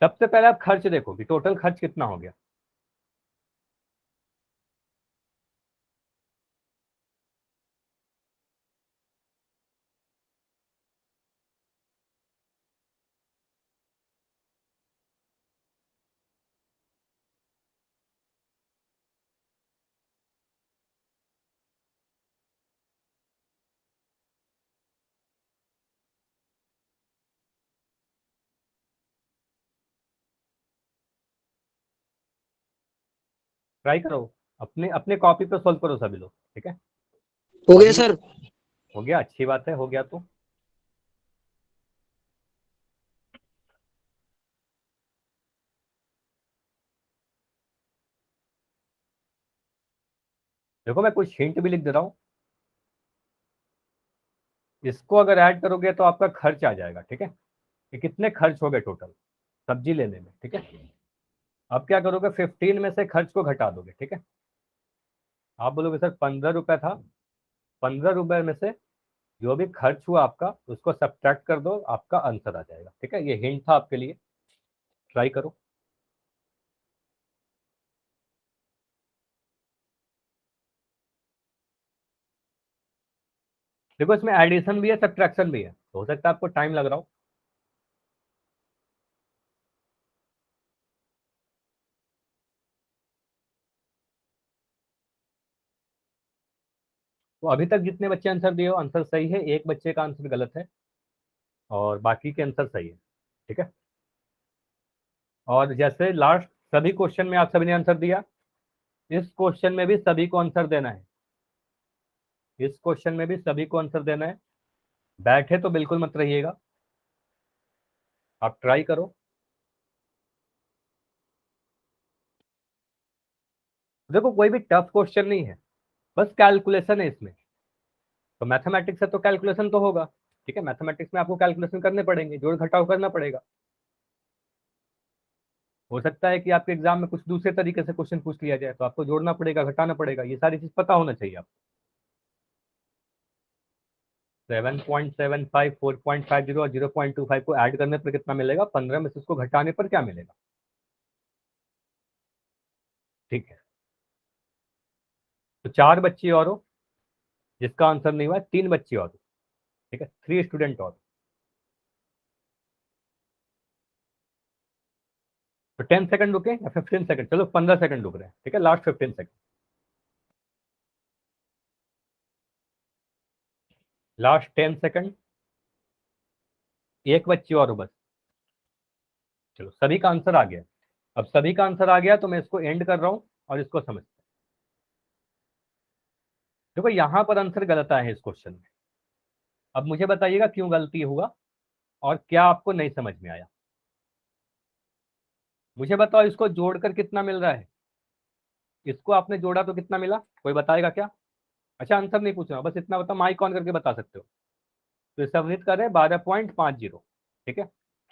Speaker 1: सबसे पहले आप खर्च देखो कि टोटल खर्च कितना हो गया। ट्राई करो, अपने अपने कॉपी पे सॉल्व करो सभी लोग, ठीक है।
Speaker 3: हो गया
Speaker 1: अभी
Speaker 3: सर।
Speaker 1: हो गया, अच्छी बात है, हो गया तो देखो मैं कुछ हिंट भी लिख दे रहा हूँ। इसको अगर ऐड करोगे तो आपका खर्च आ जाएगा, ठीक है, कि कितने खर्च हो गए टोटल सब्जी लेने में, ठीक है। अब क्या करोगे, 15 में से खर्च को घटा दोगे, ठीक है। आप बोलोगे सर 15 रुपए था, 15 रुपए में से जो भी खर्च हुआ आपका उसको सब्ट्रैक्ट कर दो, आपका आंसर आ जाएगा, ठीक है। ये हिंट था आपके लिए, ट्राई करो। देखो इसमें एडिशन भी है, सब्ट्रैक्शन भी है, तो हो सकता है आपको टाइम लग रहा हो। तो अभी तक जितने बच्चे आंसर दिए हो आंसर सही है, एक बच्चे का आंसर गलत है और बाकी के आंसर सही है, ठीक है। और जैसे लास्ट सभी क्वेश्चन में आप सभी ने आंसर दिया, इस क्वेश्चन में भी सभी को आंसर देना है, इस क्वेश्चन में भी सभी को आंसर देना है। बैठे तो बिल्कुल मत रहिएगा, आप ट्राई करो। देखो कोई भी टफ क्वेश्चन नहीं है, बस कैलकुलेशन है इसमें। तो मैथमेटिक्स है तो कैलकुलेशन तो होगा, ठीक है। मैथमेटिक्स में आपको कैलकुलेशन करने पड़ेंगे, जोड़ घटाव करना पड़ेगा। हो सकता है कि आपके एग्जाम में कुछ दूसरे तरीके से क्वेश्चन पूछ लिया जाए, तो आपको जोड़ना पड़ेगा, घटाना पड़ेगा, ये सारी चीज पता होना चाहिए आपको। 7.75, 4.50 और 0.25 को ऐड करने पर कितना मिलेगा, 15 में से उसको घटाने पर क्या मिलेगा, ठीक है। तो 4 बच्चे और हो जिसका आंसर नहीं हुआ है, 3 बच्चे और हो, ठीक है, 3 स्टूडेंट और। तो 10 सेकंड रुके या 15 सेकंड, चलो 15 सेकंड रुक रहे हैं, ठीक है, लास्ट 15 सेकंड, लास्ट 10 सेकंड, एक बच्ची और हो बस। चलो सभी का आंसर आ गया। अब सभी का आंसर आ गया तो मैं इसको एंड कर रहा हूं और इसको समझते हैं। देखो यहां पर आंसर गलत आया है इस क्वेश्चन में। अब मुझे बताइएगा क्यों गलती हुआ और क्या आपको नहीं समझ में आया। मुझे बताओ इसको जोड़कर कितना मिल रहा है, इसको आपने जोड़ा तो कितना मिला, कोई बताएगा क्या। अच्छा आंसर नहीं पूछ रहा, बस इतना बताओ, माइक ऑन करके बता सकते हो। तो सबमिट करें 12.50, ठीक है।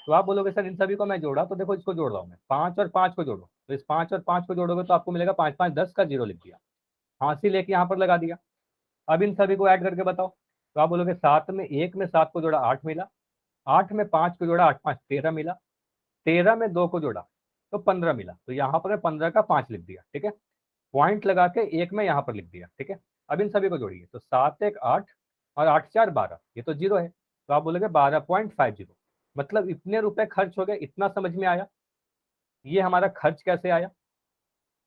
Speaker 1: तो आप बोलोगे सर इन सभी को मैं जोड़ा, तो देखो इसको जोड़ रहा हूँ मैं, 5 और 5 को जोड़ो, तो इस 5 और 5 को जोड़ोगे तो आपको मिलेगा 5 5 10 का 0 लिख दिया, फांसी लेके यहाँ पर लगा दिया। अब इन सभी को ऐड करके बताओ, तो आप बोलोगे 7 में 1 में 7 को जोड़ा 8 मिला, 8 में 5 को जोड़ा 8 5 13 मिला, 13 में 2 को जोड़ा तो 15 मिला। तो यहाँ पर 15 का 5 लिख दिया, ठीक है। पॉइंट लगा के एक में यहाँ पर लिख दिया, ठीक है। अब इन सभी को जोड़िए, तो 7 1 8 और 8 4 12, ये तो 0 है, तो आप बोलोगे 12.50, मतलब इतने रुपए खर्च हो गए। इतना समझ में आया, ये हमारा खर्च कैसे आया,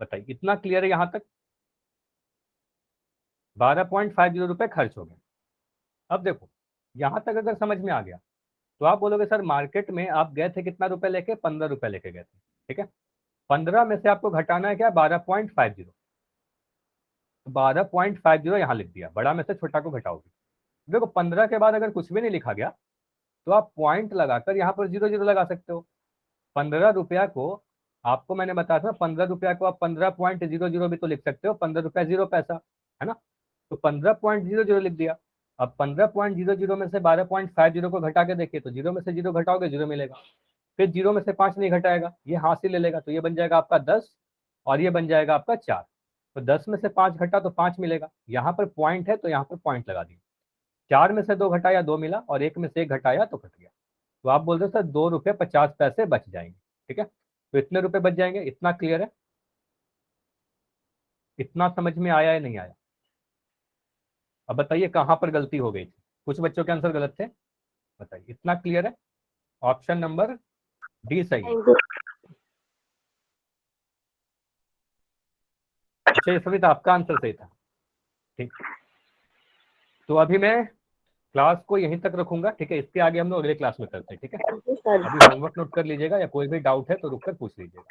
Speaker 1: बताइए, इतना क्लियर है यहाँ तक। 12.50 रुपए खर्च हो गए। अब देखो यहाँ तक अगर समझ में आ गया, तो आप बोलोगे सर मार्केट में आप गए थे कितना रुपए लेके, 15 रुपए लेके गए थे, ठीक है। 15 में से आपको घटाना है क्या, 12.50, 12.50 यहाँ लिख दिया, बड़ा में से छोटा को घटाओगे। देखो 15 के बाद अगर कुछ भी नहीं लिखा गया तो आप पॉइंट लगाकर यहाँ पर 0 0 लगा सकते हो। 15 रुपया को आपको मैंने बताया था 15 रुपया को आप 15.00 भी तो लिख सकते हो, 15 रुपया 0 पैसा, है ना। तो 15.00 लिख दिया। अब 15.00 में से 12.50 को घटा के देखिए तो 0 में से 0 घटाओगे 0 मिलेगा। फिर 0 में से 5 नहीं घटाएगा, ये हाथ से ले लेगा, तो ये बन जाएगा आपका 10 और ये बन जाएगा आपका 4। तो 10 में से 5 घटा तो 5 मिलेगा, यहाँ पर पॉइंट है तो यहाँ पर पॉइंट लगा दिए। 4 में से 2 घटाया 2 मिला और 1 में से 1 घटाया तो कट गया। तो आप बोल रहे सर 2 रुपये 50 पैसे बच जाएंगे, ठीक है। तो इतने रुपए बच जाएंगे, इतना क्लियर है? इतना समझ में आया या नहीं आया? अब बताइए कहाँ पर गलती हो गई थी। कुछ बच्चों के आंसर गलत थे, बताइए। इतना क्लियर है? ऑप्शन नंबर डी सही है। अच्छा ये सभी आपका आंसर सही था, ठीक। तो अभी मैं क्लास को यहीं तक रखूंगा, ठीक है। इसके आगे हम लोग अगले क्लास में करते हैं, ठीक है। अभी होमवर्क नोट कर लीजिएगा या कोई भी डाउट है तो रुक कर पूछ लीजिएगा।